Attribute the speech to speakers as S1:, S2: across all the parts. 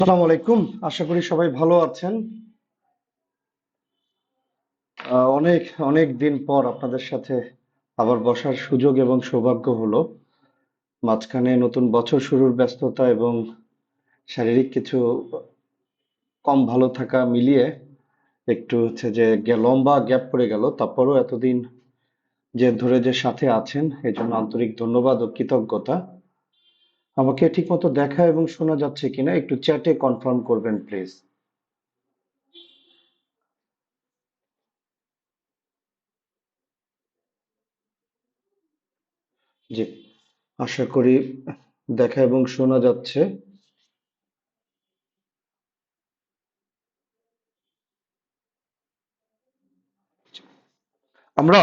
S1: আসসালামু আলাইকুম। আশা করি সবাই ভালো আছেন। অনেক অনেক দিন পর আপনাদের সাথে আবার বসার সুযোগ এবং সৌভাগ্য হলো। মাঝখানে নতুন বছর শুরুর ব্যস্ততা এবং শারীরিক কিছু কম ভালো থাকা মিলিয়ে একটু হচ্ছে যে লম্বা গ্যাপ পড়ে গেল। তারপরও এতদিন যে ধরে যে সাথে আছেন এজন্য আন্তরিক ধন্যবাদ ও কৃতজ্ঞতা। আমাকে ঠিকমতো দেখা এবং শোনা যাচ্ছে কিনা একটু চ্যাটে কনফার্ম করবেন প্লিজ। জি, আশা করি দেখা এবং শোনা যাচ্ছে। আমরা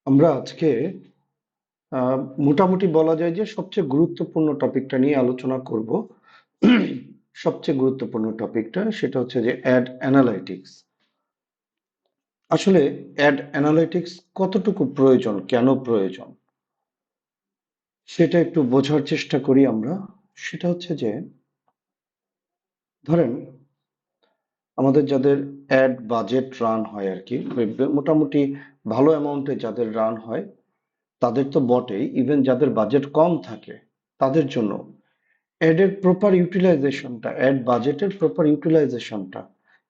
S1: আমরা আজকে মোটামুটি বলা যায় যে সবচেয়ে গুরুত্বপূর্ণ টপিকটা নিয়ে আলোচনা করব। সবচেয়ে গুরুত্বপূর্ণ টপিকটা সেটা হচ্ছে যে অ্যাড অ্যানালাইটিক্স। আসলে অ্যাড অ্যানালাইটিক্স কতটুকু প্রয়োজন, কেন প্রয়োজন, সেটা একটু বোঝার চেষ্টা করি আমরা। সেটা হচ্ছে যে ধরেন আমাদের যাদের অ্যাড বাজেট রান হয় আর কি, মোটামুটি ভালো অ্যামাউন্টে যাদের রান হয় তাদের তো বটেই, ইভেন যাদের বাজেট কম থাকে তাদের জন্য অ্যাডের প্রপার ইউটিলাইজেশনটা, অ্যাড বাজেটের প্রপার ইউটিলাইজেশনটা,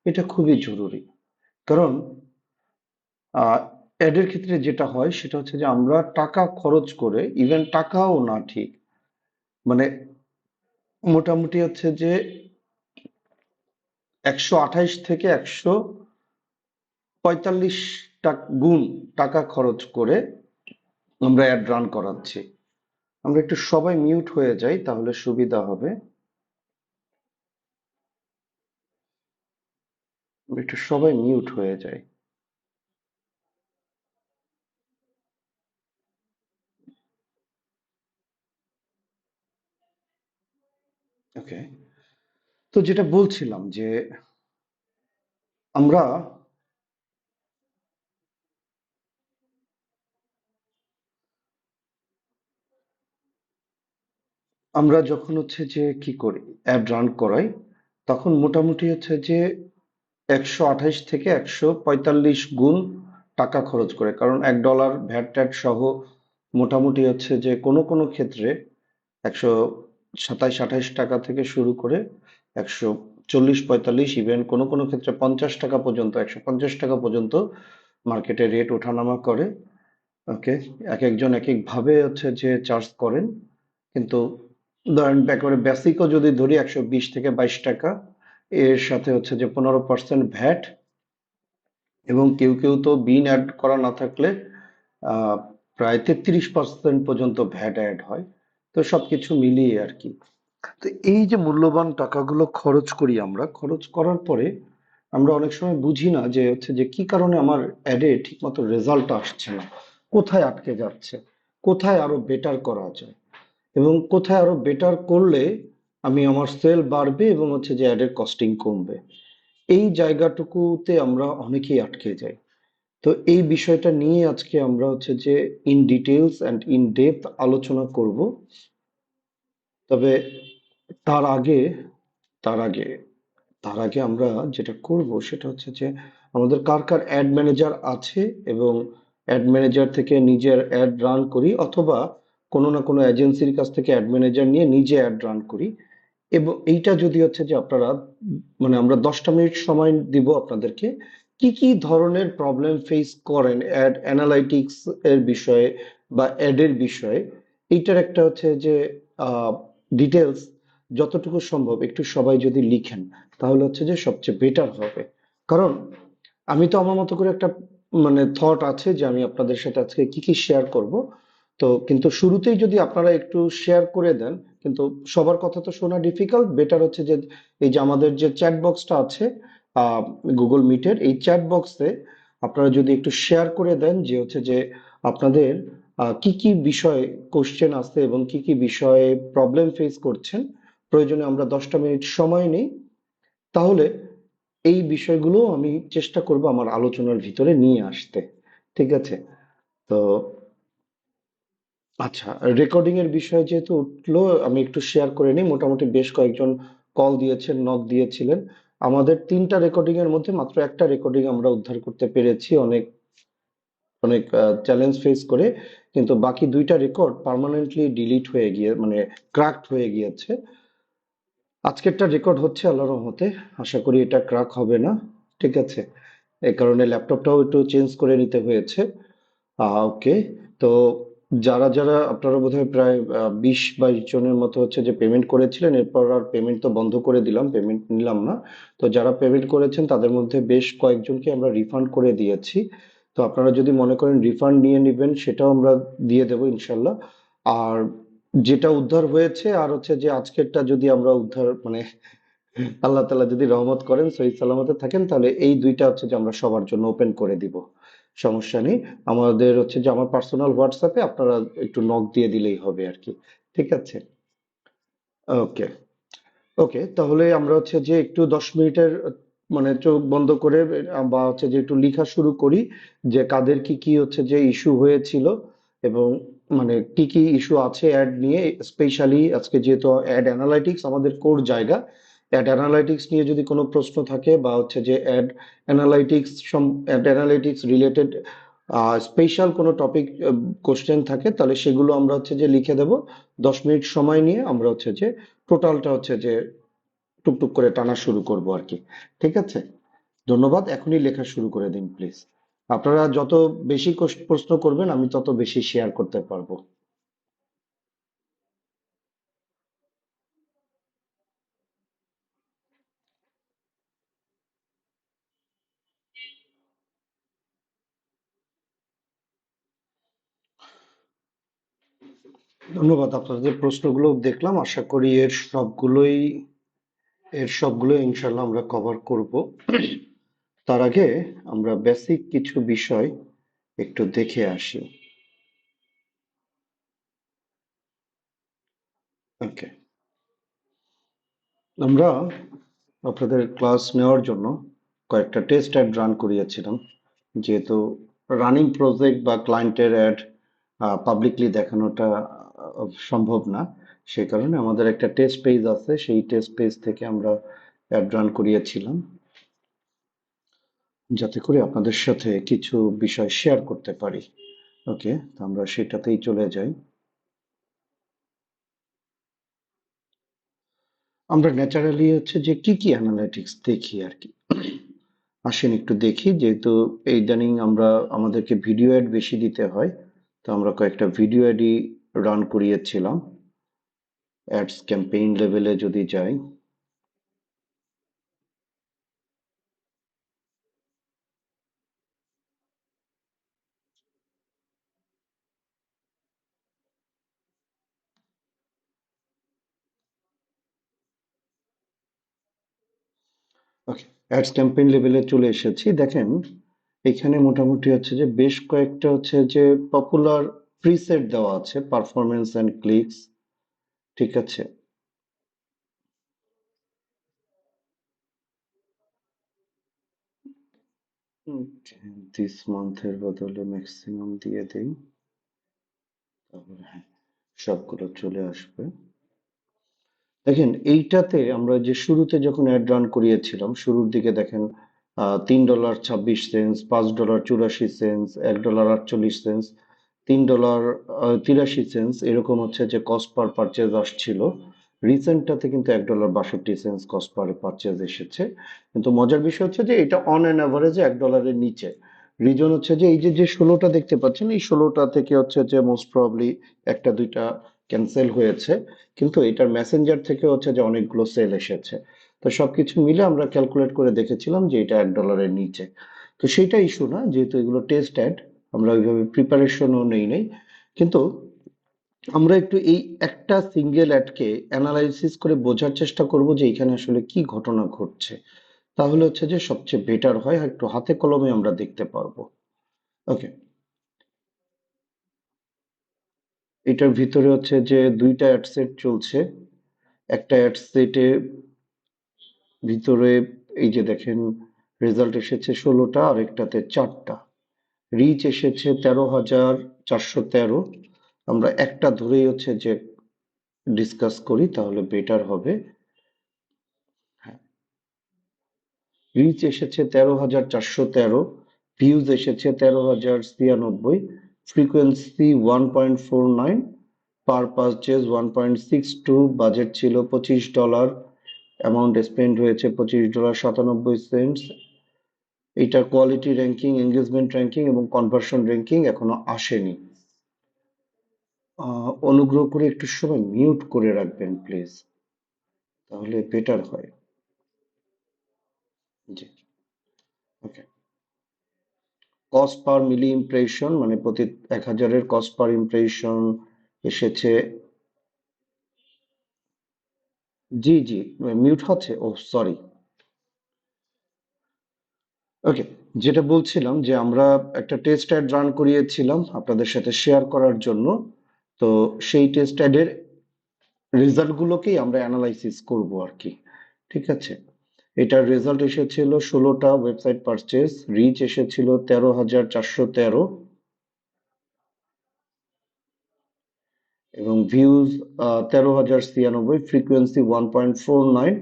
S1: এটা খুবই জরুরি। কারণ অ্যাডের ক্ষেত্রে যেটা হয় সেটা হচ্ছে যে আমরা টাকা খরচ করে, ইভেন টাকাও না ঠিক, মানে মোটামুটি হচ্ছে যে 128 থেকে 145 গুণ টাকা খরচ করে আমরা অ্যাড রান করাচ্ছি। আমরা একটু সবাই মিউট হয়ে যাই, তাহলে সুবিধা হবে। আমরা একটু সবাই মিউট হয়ে যাই। ওকে, তো যেটা বলছিলাম যে আমরা আমরা যখন হচ্ছে যে কি করি, অ্যাড রান করাই, তখন মোটামুটি হচ্ছে যে 128 থেকে 145 গুণ টাকা খরচ করে। কারণ $1 ভ্যাট ট্যাট সহ মোটামুটি হচ্ছে যে কোনো কোনো ক্ষেত্রে 127-28 টাকা থেকে শুরু করে 140-45, ইভেন কোনো কোনো ক্ষেত্রে 50 টাকা পর্যন্ত, 150 টাকা পর্যন্ত মার্কেটে রেট ওঠানামা করে। ওকে, এক একজন এক এক ভাবে হচ্ছে যে চার্জ করেন। কিন্তু ধরেন একেবারে বেসিকও যদি ধরি 120 থেকে 22 টাকা, এর সাথে হচ্ছে যে 15% ভ্যাট, এবং কেউ কেউ তো বিন অ্যাড করা না থাকলে আহ প্রায় 33% পর্যন্ত ভ্যাট অ্যাড হয়। তো সবকিছু মিলিয়ে আর কি। তো এই যে মূল্যবান টাকাগুলো খরচ করি, আমরা খরচ করার পরে আমরা অনেক সময় বুঝি না যে হচ্ছে যে কি কারণে আমার অ্যাডে ঠিকমতো রেজাল্ট আসছে না, কোথায় আটকে যাচ্ছে, কোথায় আরো বেটার করা যায়, এবং কোথায় আরো বেটার করলে আমি আমার সেল বাড়বে এবং হচ্ছে যে অ্যাডের কস্টিং কমবে। এই জায়গাটুকুতে আমরা অনেকেই আটকে যাই। তো এই বিষয়টা নিয়ে আজকে আমরা হচ্ছে যে in details and in depth আলোচনা করব। তবে তার আগে তার আগে তার আগে আমরা যেটা করব সেটা হচ্ছে যে আমাদের কার কার অ্যাড ম্যানেজার আছে, এবং অ্যাড ম্যানেজার থেকে নিজের অ্যাড রান করি, অথবা কোনো না কোনো এজেন্সির কাছ থেকে অ্যাড ম্যানেজার নিয়ে নিজে অ্যাড রান করি। এবং এইটা যদি হচ্ছে যে আপনারা, মানে আমরা 10টা মিনিট সময় দিব আপনাদেরকে, কি কি ধরনের প্রবলেম ফেস করেন অ্যাড অ্যানালাইটিক্স এর বিষয়ে বা অ্যাডের বিষয়ে, এইটার একটা হচ্ছে যে ডিটেলস যতটুকু সম্ভব একটু সবাই যদি লিখেন, তাহলে হচ্ছে যে সবচেয়ে বেটার হবে। কারণ আমি তো আমার মতো করে একটা, মানে থট আছে যে আমি আপনাদের সাথে আজকে কি কি শেয়ার করব। তো কিন্তু শুরুতেই যদি আপনারা একটু শেয়ার করে দেন, কিন্তু সবার কথা তো শোনা ডিফিকাল্ট, বেটার হচ্ছে যে এই যে আমাদের যে চ্যাট বক্সটা আছে গুগল মিটের, এই চ্যাট বক্সে আপনারা যদি একটু শেয়ার করে দেন যে হচ্ছে যে আপনাদের কি কি বিষয়ে কোশ্চেন আছে এবং কি কি বিষয়ে প্রবলেম ফেস করছেন, প্রয়োজনে আমরা 10টা মিনিট সময় নিই, তাহলে এই বিষয়গুলো আমি চেষ্টা করব আমার আলোচনার ভিতরে নিয়ে আসতে। ঠিক আছে? তো আচ্ছা, রেকর্ডিং এর বিষয় যেহেতু উঠলো, আমি একটু শেয়ার করে নিই। মোটামুটি বেশ কয়েকজন কল দিয়েছেন, নক দিয়েছিলেন। আমাদের ৩টা রেকর্ডিং এর মধ্যে মাত্র একটা রেকর্ডিং আমরা উদ্ধার করতে পেরেছি, অনেক অনেক চ্যালেঞ্জ ফেস করে। কিন্তু বাকি ২টা রেকর্ড পার্মানেন্টলি ডিলিট হয়ে গিয়ে মানে ক্র্যাকড হয়ে গিয়েছে। আজকেরটা রেকর্ড হচ্ছে আল্লাহর রহমতে। আশা করি এটা ক্র্যাক হবে না। ঠিক আছে? এই কারণে ল্যাপটপটাও একটু চেঞ্জ করে নিতে হয়েছে। ওকে। তো যারা আপনারা বোধহয় প্রায় ২০-২২ জনের মতো হচ্ছে যে পেমেন্ট করেছিলেন, এরপর আর পেমেন্ট তো বন্ধ করে দিলাম, পেমেন্ট নিলাম না। তো যারা পেমেন্ট করেছেন তাদের মধ্যে বেশ কয়েকজনকে আমরা রিফান্ড করে দিয়েছি। তো আপনারা যদি মনে করেন রিফান্ড নিয়ে নিবেন, সেটাও আমরা দিয়ে দেবো ইনশাল্লাহ। আর যেটা উদ্ধার হয়েছে আর হচ্ছে যে আজকেরটা যদি আমরা উদ্ধার মানে আল্লাহ তাআলা যদি রহমত করেন, সহি সালামতে থাকেন, তাহলে এই ২টা হচ্ছে যে আমরা সবার জন্য ওপেন করে দিব। সমস্যা নেই। আমাদের হচ্ছে যে আমার পার্সোনাল হোয়াটসঅ্যাপে আপনারা একটু নক দিয়ে দিলেই হবে আরকি। ঠিক আছে? ওকে, ওকে। তাহলে আমরা হচ্ছে যে একটু ১০ মিনিটের মানে চোখ বন্ধ করে বা হচ্ছে যে একটু লিখা শুরু করি যে কাদের কি হচ্ছে যে ইস্যু হয়েছিল এবং মানে কি ইস্যু আছে অ্যাড নিয়ে। স্পেশালি আজকে যেহেতু অ্যাড অ্যানালাইটিক্স আমাদের কোর জায়গা, অ্যাড অ্যানালাইটিক্স নিয়ে যদি কোনো প্রশ্ন থাকে বা হচ্ছে যে অ্যাড অ্যানালাইটিক্স রিলেটেড স্পেশাল কোনো টপিক কোশ্চেন থাকে, তাহলে সেগুলো আমরা হচ্ছে যে লিখে দেব। ১০ মিনিট সময় নিয়ে আমরা হচ্ছে যে টোটালটা হচ্ছে যে টুকটুক করে টানা শুরু করব আর কি। ঠিক আছে? ধন্যবাদ। এখনই লেখা শুরু করে দিন প্লিজ। আপনারা যত বেশি প্রশ্ন করবেন আমি তত বেশি শেয়ার করতে পারবো। ধন্যবাদ। আপনাদের প্রশ্নগুলো দেখলাম, আশা করি এর সবগুলোই ইনশাল্লাহ আমরা কভার করব। তার আগে আমরা বেসিক কিছু বিষয় একটু দেখে আসি। ওকে, আমরা আপনাদের ক্লাস নেওয়ার জন্য কয়েকটা টেস্ট অ্যাড রান করিয়েছিলাম। যেহেতু রানিং প্রজেক্ট বা ক্লায়েন্টের অ্যাড পাবলিকলি দেখানোটা সম্ভব না, সেই কারণে আমাদের একটা টেস্ট পেজ আছে, সেই টেস্ট পেজ থেকে আমরা অ্যাড রান করিয়েছিলাম যাতে করে আপনাদের সাথে কিছু বিষয় শেয়ার করতে পারি। ওকে, তো আমরা সেটাতেই চলে যাই। আমরা ন্যাচারালি হচ্ছে যে কি অ্যানালাইটিক্স দেখি আর কি। আসেন একটু দেখি, যেহেতু ইদানিং আমাদেরকে ভিডিও অ্যাড বেশি দিতে হয়, তো আমরা কয়েকটা ভিডিও অ্যাডই রান করিয়েছিলাম। অ্যাডস ক্যাম্পেইন লেভেলে যদি যাই, ওকে, অ্যাডস ক্যাম্পেইন লেভেলে চলে এসেছি। দেখেন এখানে মোটামুটি হচ্ছে যে বেশ কয়েকটা হচ্ছে যে পপুলার প্রিসেট দেওয়া আছে, পারফরমেন্স অ্যান্ড ক্লিকস। ঠিক আছে? দিস মান্থের বদলে ম্যাক্সিমাম দিয়ে দেই, তারপরে হ্যাঁ, সবগুলো চলে আসবে। দেখেন এইটাতে আমরা যে শুরুতে যখন অ্যাড রান করিয়েছিলাম, শুরুর দিকে দেখেন $3.26, $5.84, $1.48, $3.83 এরকম হচ্ছে যে কস্ট পার পারচেজ আসছিল। রিসেন্টটাতে কিন্তু $1.62 কস্ট পার পারচেজ এসেছে। কিন্তু মজার বিষয় হচ্ছে যে এটা অন অ্যান অ্যাভারেজে $1 নিচে। রিজন হচ্ছে যে এই যে 16টা দেখতে পাচ্ছেন, এই 16টা থেকে হচ্ছে যে মোস্ট প্রবাবলি একটা দুইটা ক্যান্সেল হয়েছে, কিন্তু এটার মেসেঞ্জার থেকে হচ্ছে যে অনেকগুলো সেল এসেছে। তো সবকিছু মিলে আমরা ক্যালকুলেট করে দেখেছিলাম যে এটা $1 নিচে। তো সেটা ইস্যু না, যেহেতু এগুলো টেস্ট অ্যাড, আমরা ওইভাবে প্রিপারেশনও নেই। কিন্তু আমরা একটু এই একটা সিঙ্গেল অ্যাডকে অ্যানালাইসিস করে বোঝার চেষ্টা করব যে এখানে আসলে কি ঘটনা ঘটছে। তাহলে হচ্ছে যে সবচেয়ে বেটার হয়, আর একটু হাতে কলমে আমরা দেখতে পারবো। ওকে, এটার ভিতরে হচ্ছে যে দুইটা অ্যাড সেট চলছে। একটা অ্যাড সেটে ভিতরে এই যে দেখেন রেজাল্ট এসেছে 16টা, আর একটাতে 4টা। রিচ এসেছে 13,413, আমরা একটা ধরেই হচ্ছে যে ডিসকাস করি, তাহলে বেটার হবে। হ্যাঁ, রিচ এসেছে 13,413, ভিউজ এসেছে 13,096, ফ্রিকোয়েন্সি 1.49, পার পারচেজ 1.62, বাজেট ছিল $25, অ্যামাউন্ট স্পেন্ড হয়েছে $25.97। এটার কোয়ালিটি র্যাঙ্কিং, এঙ্গেজমেন্ট র্যাঙ্কিং এবং কনভার্সন র্যাঙ্কিং এখনো আসেনি। অনুগ্রহ করে একটু সময় মিউট করে রাখবেন প্লিজ, তাহলে বেটার হয়। জি, ওকে। কস্ট পার মিলি ইমপ্রেশন, মানে প্রতি 1,000-এর কস্ট পার ইমপ্রেশন এসেছে। জি জি, মিউট হচ্ছে, ও সরি। ওকে, যেটা বলছিলাম যে আমরা একটা টেস্ট অ্যাড রান করিয়েছিলাম আপনাদের সাথে শেয়ার করার জন্য। তো সেই টেস্ট অ্যাডের রেজাল্ট গুলোকেই আমরা অ্যানালাইসিস করব আর কি। ঠিক আছে, এটার রেজাল্ট এসেছিল 16টা ওয়েবসাইট পারচেস, রিচ এসেছিল 13,413 এবং views 13,096, frequency 1.49,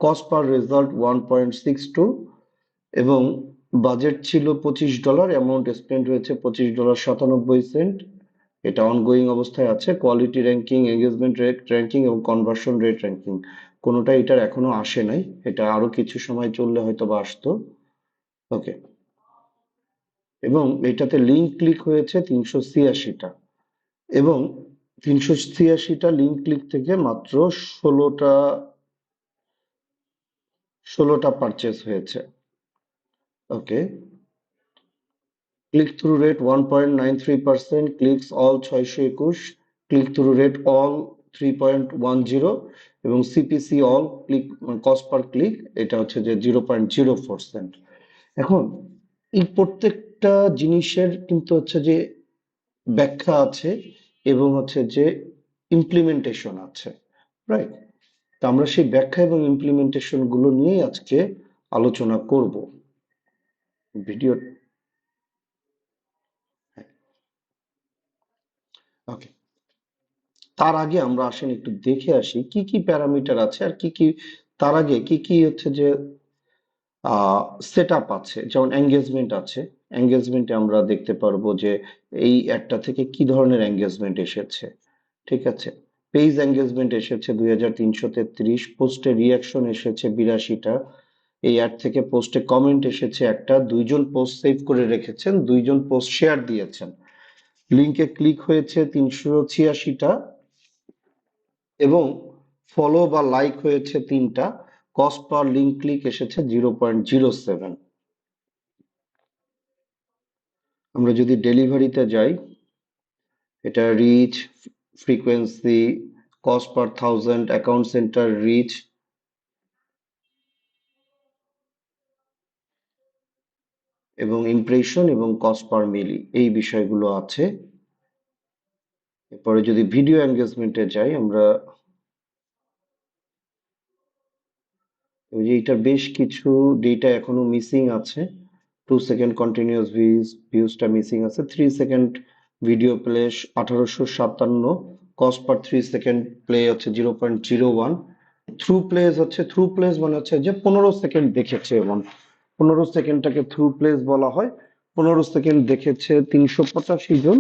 S1: cost per result 1.62 এবং বাজেট ছিল $25, অ্যামাউন্ট স্পেন্ড হয়েছে $25.97। এটা অনগোয়িং অবস্থায় আছে। Quality ranking, engagement rate ranking এবং কনভার্সন রেট র্যাঙ্কিং কোনোটাই এটার এখনো আসে নাই, এটা আরো কিছু সময় চললে হয়তো বা আসতো। ওকে, এবং এটাতে লিঙ্ক ক্লিক হয়েছে 386টা এবং 386টা লিঙ্ক ক্লিক থেকে মাত্র 16টা 16টা পারচেস হয়েছে। Okay, click through rate 1.93%, clicks all 621, click through rate all 3.10 এবং CPC all click, cost per click, এটা হচ্ছে যে 0.04 সেন্ট। এখন এই প্রত্যেকটা জিনিসের কিন্তু হচ্ছে যে ব্যাখ্যা আছে এবং হচ্ছে যে ইমপ্লিমেন্টেশন আছে, রাইট? তো আমরা সেই ব্যাখ্যা এবং ইমপ্লিমেন্টেশন গুলো নিয়েই আজকে আলোচনা করব। ভিডিও, ওকে। তার আগে আমরা আসেন একটু দেখে আসি কি কি প্যারামিটার আছে আর কি কি, তার আগে কি কি হচ্ছে যে সেট আপ আছে। যেমন এঙ্গেজমেন্ট আছে, এঙ্গেজমেন্টে আমরা দেখতে পারবো যে এই অ্যাডটা থেকে কি ধরনের এঙ্গেজমেন্ট এসেছে। ঠিক আছে, পেজ এঙ্গেজমেন্ট এসেছে 2,333, পোস্টে রিয়াকশন এসেছে 82টা, এই অ্যাড থেকে পোস্টে কমেন্ট এসেছে একটা, দুইজন পোস্ট সেভ করে রেখেছেন, দুইজন পোস্ট শেয়ার দিয়েছেন, লিঙ্কে ক্লিক হয়েছে 386টা এবং ফলো বা লাইক হয়েছে 3টা, কস্ট পার লিঙ্ক ক্লিক এসেছে 0.07। আমরা যদি ডেলিভারিতে যাই, এটা reach, frequency, cost per 1000, account centre reach এবং ইমপ্রেশন এবং কস্ট পার মিলি, এই বিষয়গুলো আছে। এরপরে যদি ভিডিও এঙ্গেজমেন্টে যাই আমরা, ওই যে এটার বেশ কিছু ডেটা এখনো মিসিং আছে। 2 সেকেন্ড কন্টিনিউয়াস ভিউজটা মিসিং আছে, 3 second video play 1857, cost per 3 second play হচ্ছে 0.01, থ্রু প্লেস হচ্ছে, থ্রু প্লেস মানে হচ্ছে যে 15 সেকেন্ড দেখেছে, এবং 15 সেকেন্ডটাকে থ্রু প্লেস বলা হয়। 15 সেকেন্ড দেখেছে 385 জন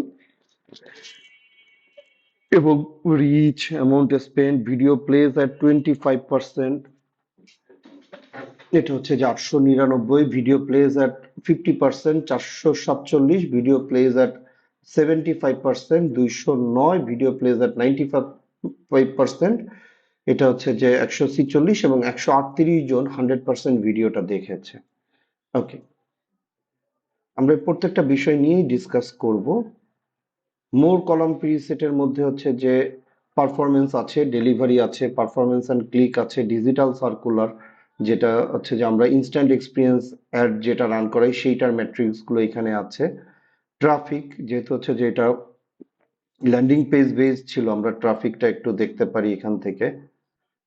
S1: এবং reach, amount spend, video plays at 25%, এটা হচ্ছে যে 899, video plays at 50%, 447, video plays at 75%, 209, video plays at 95%, এটা হচ্ছে যে 146 এবং 138 জন 100% ভিডিওটা দেখেছে। ওকে, আমরা প্রত্যেকটা বিষয় নিয়েই ডিসকাস করব। মোর কলাম প্রিসেটের মধ্যে হচ্ছে যে পারফরমেন্স আছে, ডেলিভারি আছে, পারফরমেন্স অ্যান্ড ক্লিক আছে, ডিজিটাল সার্কুলার, যেটা হচ্ছে যে আমরা ইনস্ট্যান্ট এক্সপিরিয়েন্স অ্যাড যেটা রান করাই সেইটার ম্যাট্রিক্স গুলো এখানে আছে। ট্রাফিক, যেহেতু হচ্ছে যে এটা ল্যান্ডিং পেজ বেস ছিল, আমরা ট্রাফিকটা একটু দেখতে পারি এখান থেকে।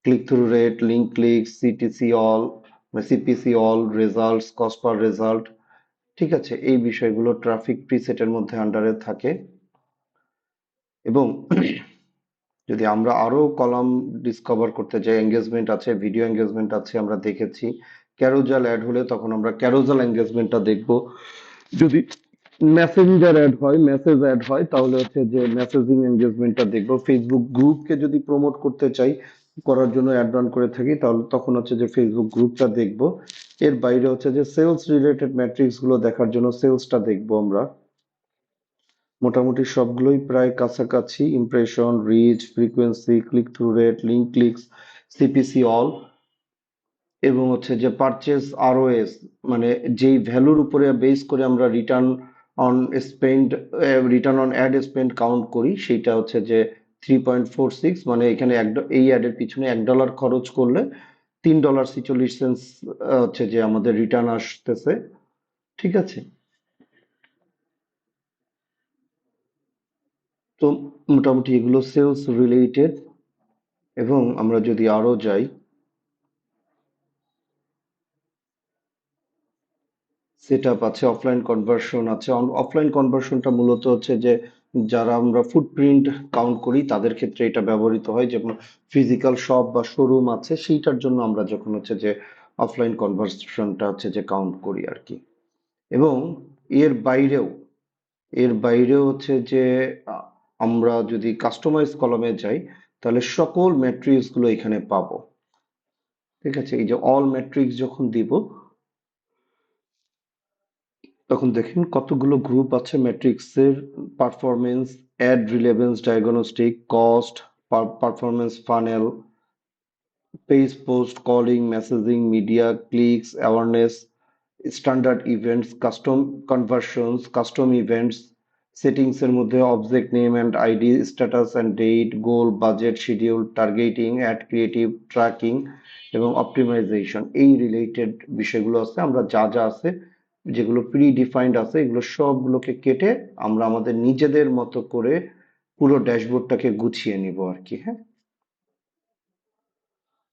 S1: Click through rate, link click, CTC all, CPC all, results, cost per result, ঠিক আছে, এই বিষয়গুলো ট্রাফিক প্রিসেটের মধ্যে আন্ডারে থাকে। এবং যদি আমরা আরো কলাম ডিসকভার করতে যাই, এঙ্গেজমেন্ট আছে, ভিডিও এঙ্গেজমেন্ট আছে, আমরা দেখেছি ক্যারোজাল অ্যাড হলে তখন আমরা ক্যারোজাল এঙ্গেজমেন্টটা দেখব। যদি মেসেঞ্জার অ্যাড হয়, মেসেজ অ্যাড হয়, তাহলে হচ্ছে যে মেসেজিং এঙ্গেজমেন্টটা দেখবো। ফেসবুক গ্রুপকে যদি প্রমোট করতে চাই, করার জন্য অ্যাড রান করে থাকি, তাহলে তখন হচ্ছে যে ফেসবুক গ্রুপটা দেখবো। এর বাইরে হচ্ছে যে সেলস রিলেটেড ম্যাট্রিক্স গুলো দেখার জন্য সেলসটা দেখবো আমরা। মোটামুটি সবগুলোই প্রায় কাছাকাছি, impression, reach, frequency, click through rate, link clicks, CPC all, এবং হচ্ছে যে পারচেজ আরওএস, মানে যেই ভ্যালুর উপরে বেস করে আমরা on spend return on ad spend count করি, সেইটা হচ্ছে যে 3.46, মানে এখানে এই অ্যাডের পিছনে $1 খরচ করলে $3.46 হচ্ছে যে আমাদের রিটার্ন আসতেছে। ঠিক আছে, তো মোটামুটি এগুলো সেলস রিলেটেড। এবং আমরা যদি আরো যাই, সেট আপ আছে, অফলাইন কনভার্সন আছে। অফলাইন কনভার্সনটা মূলত হচ্ছে যে যারা আমরা ফুটপ্রিন্ট কাউন্ট করি তাদের ক্ষেত্রে এটা ব্যবহৃত হয়, যেমন ফিজিক্যাল শপ বা শোরুম আছে, সেইটার জন্য আমরা যখন হচ্ছে যে অফলাইন কনভার্সনটা হচ্ছে যে কাউন্ট করি আর কি। এবং এর বাইরেও এর বাইরেও হচ্ছে যে আ- আমরা যদি কাস্টমাইজ কলামে যাই, তাহলে সকল ম্যাট্রিক্স গুলো এখানে পাবো। ঠিক আছে, এই যে অল ম্যাট্রিক্স যখন দিব, তখন দেখেন কতগুলো গ্রুপ আছে ম্যাট্রিক্সের: performance, ad relevance, diagnostic, cost, performance funnel, page post, calling, messaging, media, clicks, awareness, standard events, custom conversions, custom events, settings এর মধ্যে object name and ID, status and date, goal, budget, schedule, targeting, ad creative, tracking এবং optimisation, এই related বিষয়গুলো আছে। আমরা যা যা আছে, যেগুলো প্রি ডিফাইন্ড আছে, এগুলো সবগুলোকে কেটে আমরা আমাদের নিজেদের মতো করে পুরো ড্যাশবোর্ডটাকে গুছিয়ে নিব আর কি। হ্যাঁ,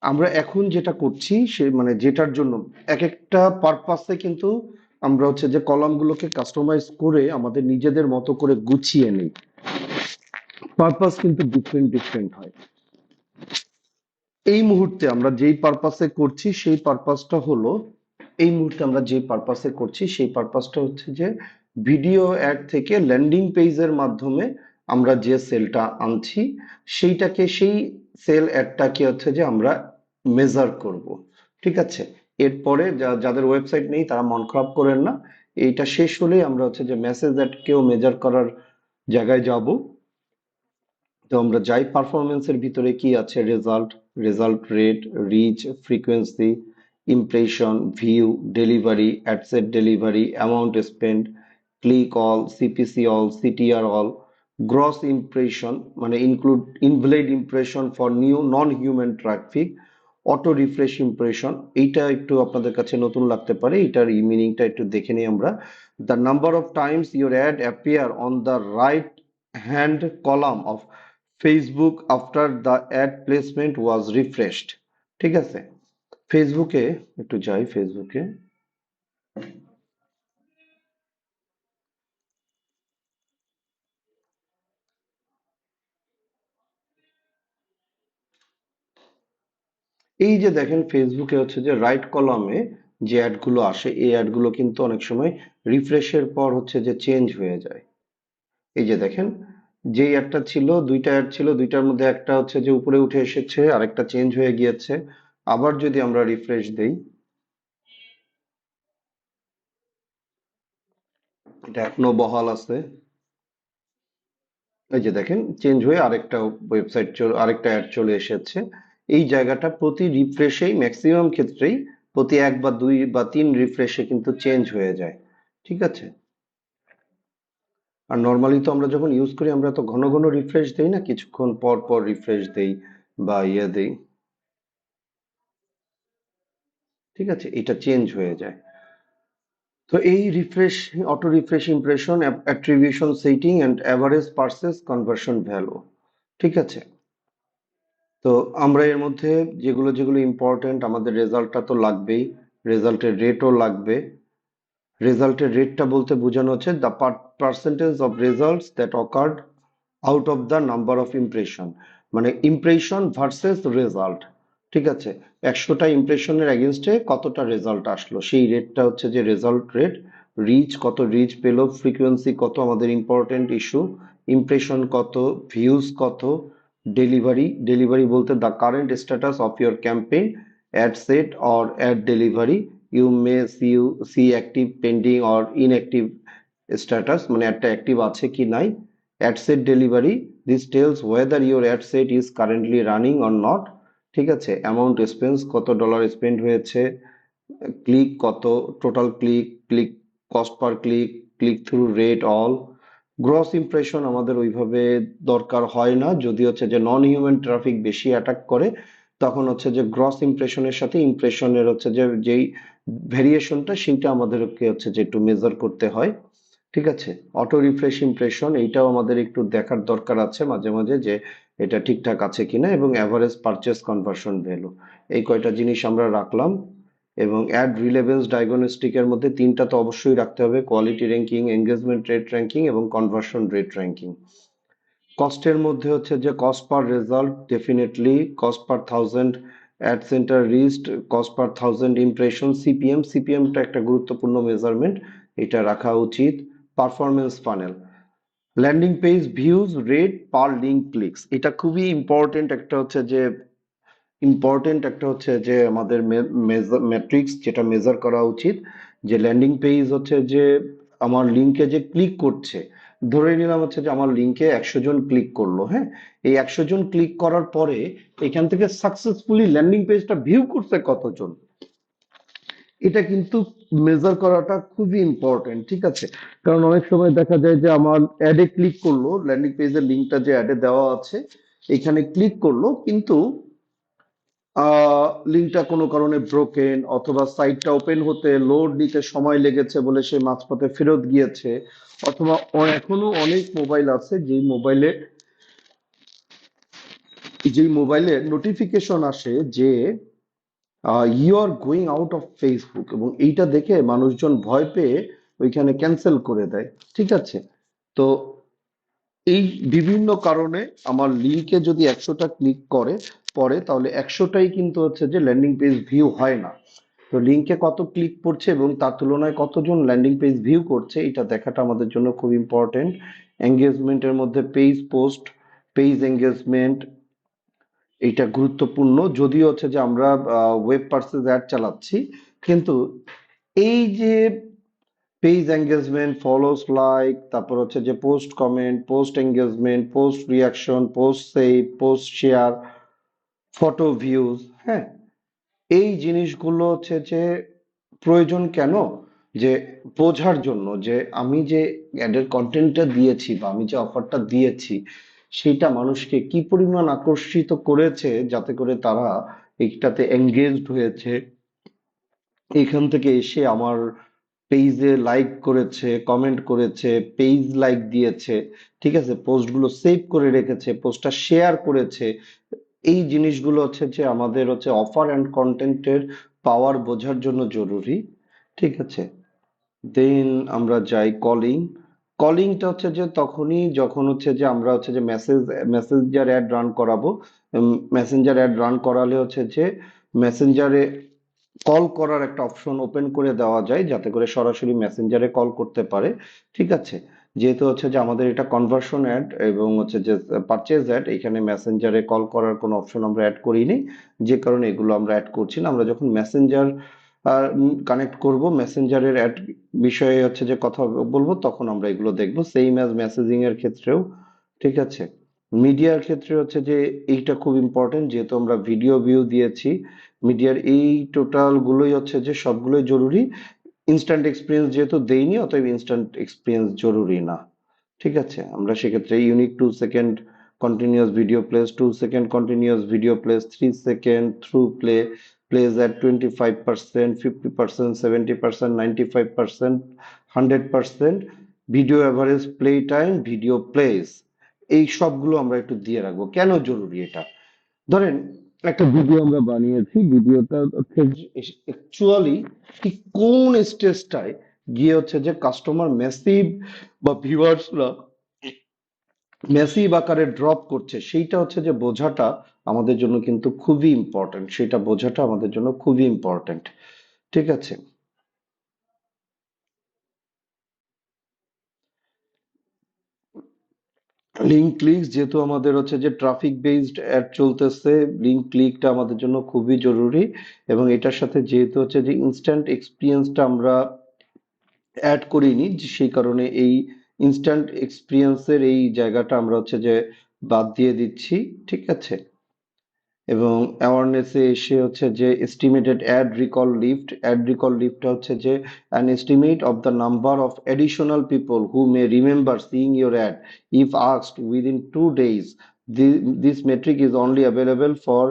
S1: আমরা এখন যেটা করছি সে মানে যেটার জন্য এক একটা পারপাসে কিন্তু আমরা হচ্ছে যে কলামগুলোকে কাস্টমাইজ করে আমাদের নিজেদের মতো করে গুছিয়ে নিই। পারপাস কিন্তু ডিফারেন্ট ডিফারেন্ট হয়। এই মুহূর্তে আমরা যেই পারপাসে করছি সেই পারপাসটা হলো, এই মুহূর্তে আমরা যে পারপাসে করছি সেই পারপাসটা হচ্ছে যে ভিডিও অ্যাড থেকে ল্যান্ডিং পেজের মাধ্যমে আমরা যে সেলটা আনছি, সেইটাকে, সেই সেল অ্যাডটাকে হচ্ছে যে আমরা মেজার করব। ঠিক আছে, এরপরে যাদের ওয়েবসাইট নেই তারা মন খারাপ করেন না, এইটা শেষ হলেই আমরা হচ্ছে যে মেসেজ অ্যাডকেও মেজার করার জায়গায় যাব। তো আমরা যাই, পারফরমেন্সের ভিতরে কি আছে: result, result rate, reach, frequency, impression, view, delivery, ad set delivery, amount spend, click all, CPC all, CTR all, gross impression, মানে invalid impression for new non human traffic, auto refresh impression. এইটা একটু আপনাদের কাছে নতুন লাগতে পারে, এটার মিনিংটা একটু দেখে নিই আমরা। The number of times your ad appear on the right hand column of Facebook after the ad placement was refreshed. ঠিক আছে, ফেসবুকে একটু যাই, ফেসবুকে এই যে দেখেন ফেসবুকে হচ্ছে যে রাইট কলামে যে অ্যাডগুলো আসে, এই অ্যাডগুলো কিন্তু অনেক সময় রিফ্রেশের পর হচ্ছে যে চেঞ্জ হয়ে যায়। এই যে দেখেন, যেই একটা ছিল, দুইটা অ্যাড ছিল, দুইটার মধ্যে একটা হচ্ছে যে উপরে উঠে এসেছে, আরেকটা চেঞ্জ হয়ে গিয়েছে। আবার যদি আমরা রিফ্রেশ দেই, এটা এখনো বহাল আছে। এই যে দেখেন, চেঞ্জ হয়ে আরেকটা আরেকটা অ্যাড চলে এসেছে। এই জায়গাটা প্রতি রিফ্রেশেই ম্যাক্সিমাম ক্ষেত্রেই প্রতি এক বা দুই বা তিন রিফ্রেশে কিন্তু চেঞ্জ হয়ে যায়। ঠিক আছে, আর নর্মালি তো আমরা যখন ইউজ করি আমরা তো ঘন ঘন রিফ্রেশ দেই না, কিছুক্ষণ পর পর রিফ্রেশ দেই বা দেই। ঠিক আছে, এটা চেঞ্জ হয়ে যায়। তো এই refresh, auto refresh impression, attribution setting and average purchase conversion value. ঠিক আছে, তো আমরা এর মধ্যে যেগুলো যেগুলো ইম্পর্টেন্ট, আমাদের রেজাল্টটা তো লাগবেই, রেজাল্টের রেটও লাগবে। রেজাল্টের রেটটা বলতে বোঝানো হচ্ছে the percentage of results that occurred out of the number of impression, মানে ইমপ্রেশন ভার্সেস রেজাল্ট। ঠিক আছে, 100টা ইমপ্রেশনের এগেনস্টে কতটা রেজাল্ট আসলো, সেই রেটটা হচ্ছে যে রেজাল্ট রেট। রিচ কত রিচ পেলো, ফ্রিকোয়েন্সি কত আমাদের ইম্পর্টেন্ট ইস্যু, ইমপ্রেশন কত, ভিউজ কত, ডেলিভারি, ডেলিভারি বলতে the current status of your campaign, ad set or ad delivery, you may see active, pending or inactive status, মানে একটা অ্যাক্টিভ আছে কি নাই। Ad set delivery, this tells whether your ad set is currently running or not. ঠিক আছে, amount spent কত dollar spend হয়েছে, click কত, total click, click cost per click, click through rate all. Gross impression আমাদের ওইভাবে দরকার হয় না, যদি হচ্ছে যে নন হিউম্যান ট্রাফিক বেশি অ্যাটাক করে, তখন হচ্ছে যে গ্রস ইমপ্রেশনের সাথে ইমপ্রেশনের হচ্ছে যে যেই ভেরিয়েশনটা সেইটা আমাদেরকে হচ্ছে যে একটু মেজার করতে হয়। ঠিক আছে, অটো রিফ্রেশ ইমপ্রেশন এইটাও আমাদের একটু দেখার দরকার আছে মাঝে মাঝে যে এটা ঠিকঠাক আছে কিনা, এবং অ্যাভারেজ পারচেস কনভার্সন ভ্যালু, এই কয়টা জিনিস আমরা রাখলাম। এবং অ্যাড রিলেভেন্স ডায়াগনস্টিকের মধ্যে তিনটা তো অবশ্যই রাখতে হবে, quality ranking, engagement rate ranking এবং কনভার্সন রেট র্যাঙ্কিং। কস্টের মধ্যে হচ্ছে যে cost per result, definitely cost per thousand ad center reached, cost per thousand impression, CPM, সিপিএমটা একটা গুরুত্বপূর্ণ মেজারমেন্ট, এটা রাখা উচিত। Performance funnel, landing page views rate per link clicks, এটা খুবই ইম্পর্টেন্ট একটা হচ্ছে যে আমাদের ম্যাট্রিক্স যেটা মেজার করা উচিত, যে ল্যান্ডিং পেজ হচ্ছে যে আমার লিঙ্কে যে ক্লিক করছে, ধরে নিলাম হচ্ছে যে আমার লিঙ্কে 100 জন ক্লিক করলো, হ্যাঁ, এই 100 জন ক্লিক করার পরে এখান থেকে সাকসেসফুলি ল্যান্ডিং পেজটা ভিউ করছে কতজন, এটা কিন্তু মেজার করাটা খুবই ইম্পর্টেন্ট। ঠিক আছে, কারণ অনেক সময় দেখা যায় যে আমার অ্যাডে ক্লিক করলো, ল্যান্ডিং পেজের লিঙ্কটা যে অ্যাডে দেওয়া আছে এখানে ক্লিক করলো, কিন্তু লিঙ্কটা কোনো কারণে ব্রোকেন, অথবা সাইটটা ওপেন হতে লোড নিতে সময় লেগেছে বলে সে মাঝপথে ফেরত গিয়েছে, অথবা এখনো অনেক মোবাইল আছে যেই মোবাইলে নোটিফিকেশন আসে যে you are going out of Facebook, এবং এইটা দেখে মানুষজন ভয় পেয়ে ওইখানে ক্যান্সেল করে দেয়। ঠিক আছে, তো এই বিভিন্ন কারণে আমার লিঙ্কে যদি 100টা ক্লিক করে পরে, তাহলে 100টাই কিন্তু হচ্ছে যে ল্যান্ডিং পেজ ভিউ হয় না। তো লিঙ্কে কত ক্লিক পড়ছে এবং তার তুলনায় কতজন ল্যান্ডিং পেজ ভিউ করছে, এটা দেখাটা আমাদের জন্য খুব ইম্পর্টেন্ট। এঙ্গেজমেন্টের মধ্যে পেজ পোস্ট, পেজ এঙ্গেজমেন্ট, এইটা গুরুত্বপূর্ণ, যদিও হচ্ছে যে আমরা ওয়েব পার্সেস অ্যাড চালাচ্ছি, কিন্তু এই যে পেজ এঙ্গেজমেন্ট, ফলোস, লাইক, তারপর হচ্ছে যে post comment, post engagement, post reaction, post save, post share, photo views, হ্যাঁ, এই জিনিসগুলো হচ্ছে যে প্রয়োজন কেন, যে বোঝার জন্য যে আমি যে অ্যাডের কন্টেন্টটা দিয়েছি বা আমি যে অফারটা দিয়েছি সেটা মানুষকে কি পরিমাণ আকর্ষিত করেছে, যাতে করে তারা এইটাতে এঙ্গেজড হয়েছে, এখান থেকে এসে আমার পেজে লাইক করেছে, কমেন্ট করেছে, পেজ লাইক দিয়েছে, ঠিক আছে, পোস্টগুলো সেভ করে রেখেছে, পোস্টটা শেয়ার করেছে। এই জিনিসগুলো হচ্ছে যে আমাদের হচ্ছে অফার অ্যান্ড কন্টেন্টের পাওয়ার বোঝার জন্য জরুরি। ঠিক আছে, দেন আমরা যাই কলিং। কলিংটা হচ্ছে যে তখনই যখন হচ্ছে যে আমরা হচ্ছে যে মেসেঞ্জার অ্যাড রান করাবো। মেসেঞ্জার অ্যাড রান করালে হচ্ছে যে মেসেঞ্জারে কল করার একটা অপশন ওপেন করে দেওয়া যায়, যাতে করে সরাসরি মেসেঞ্জারে কল করতে পারে। ঠিক আছে, যেহেতু হচ্ছে যে আমাদের এটা কনভার্সন অ্যাড এবং হচ্ছে যে পারচেজ অ্যাড, এখানে মেসেঞ্জারে কল করার কোনো অপশন আমরা অ্যাড করিনি, যে কারণে এগুলো আমরা অ্যাড করছি না। আমরা যখন মেসেঞ্জার কানেক্ট করব, মেসেঞ্জারের অ্যাড বিষয়ে হচ্ছে যে কথা বলবো, তখন আমরা এগুলো দেখবো, সেম অ্যাজ মেসেজিং এর ক্ষেত্রেও। ঠিক আছে, মিডিয়ার ক্ষেত্রে হচ্ছে যে এইটা খুব ইম্পর্টেন্ট, যেহেতু আমরা ভিডিও ভিউ দিয়েছি, মিডিয়ার এই টোটাল গুলোই হচ্ছে যে সবগুলোই জরুরি। ইনস্ট্যান্ট এক্সপিরিয়েন্স যেহেতু দেইনি, অতএব ইনস্ট্যান্ট এক্সপিরিয়েন্স জরুরি না। ঠিক আছে, আমরা সেক্ষেত্রে unique 2 second continuous video place, 2 second continuous video place, 3 second through play, place at 25%, 50%, 70%, 95%, 100%, video average play time, video place, এই সবগুলো আমরা একটু দিয়ে রাখবো। কেন জরুরি এটা? ধরেন একটা ভিডিও আমরা বানিয়েছি, ভিডিওটা হচ্ছে অ্যাকচুয়ালি ঠিক কোন স্টেজটায় গিয়ে হচ্ছে যে কাস্টমার মেসিভ বা ভিউয়ার্সরা মেসিভ আকারে ড্রপ করছে, সেইটা হচ্ছে যে বোঝাটা আমাদের জন্য কিন্তু খুবই ইম্পর্ট্যান্ট, সেটা বোঝাটা আমাদের জন্য খুবই ইম্পর্ট্যান্ট। ঠিক আছে। লিঙ্ক ক্লিক যেহেতু আমাদের হচ্ছে যে ট্রাফিক বেসড অ্যাড চলতেছে, লিঙ্ক ক্লিকটা আমাদের জন্য খুবই জরুরি। এবং এটার সাথে যেহেতু হচ্ছে যে ইনস্ট্যান্ট এক্সপিরিয়েন্সটা আমরা অ্যাড করিনি, সেই কারণে এই ইনস্ট্যান্ট এক্সপিরিয়েন্সের এই জায়গাটা আমরা হচ্ছে যে বাদ দিয়ে দিচ্ছি। ঠিক আছে। এবং অ্যাওয়ারনেসে এসে হচ্ছে যে এস্টিমেটেড অ্যাড রিকল লিফট হচ্ছে যে an estimate of the number of additional people who May remember seeing your add if asked within 2 days. This metric is only available for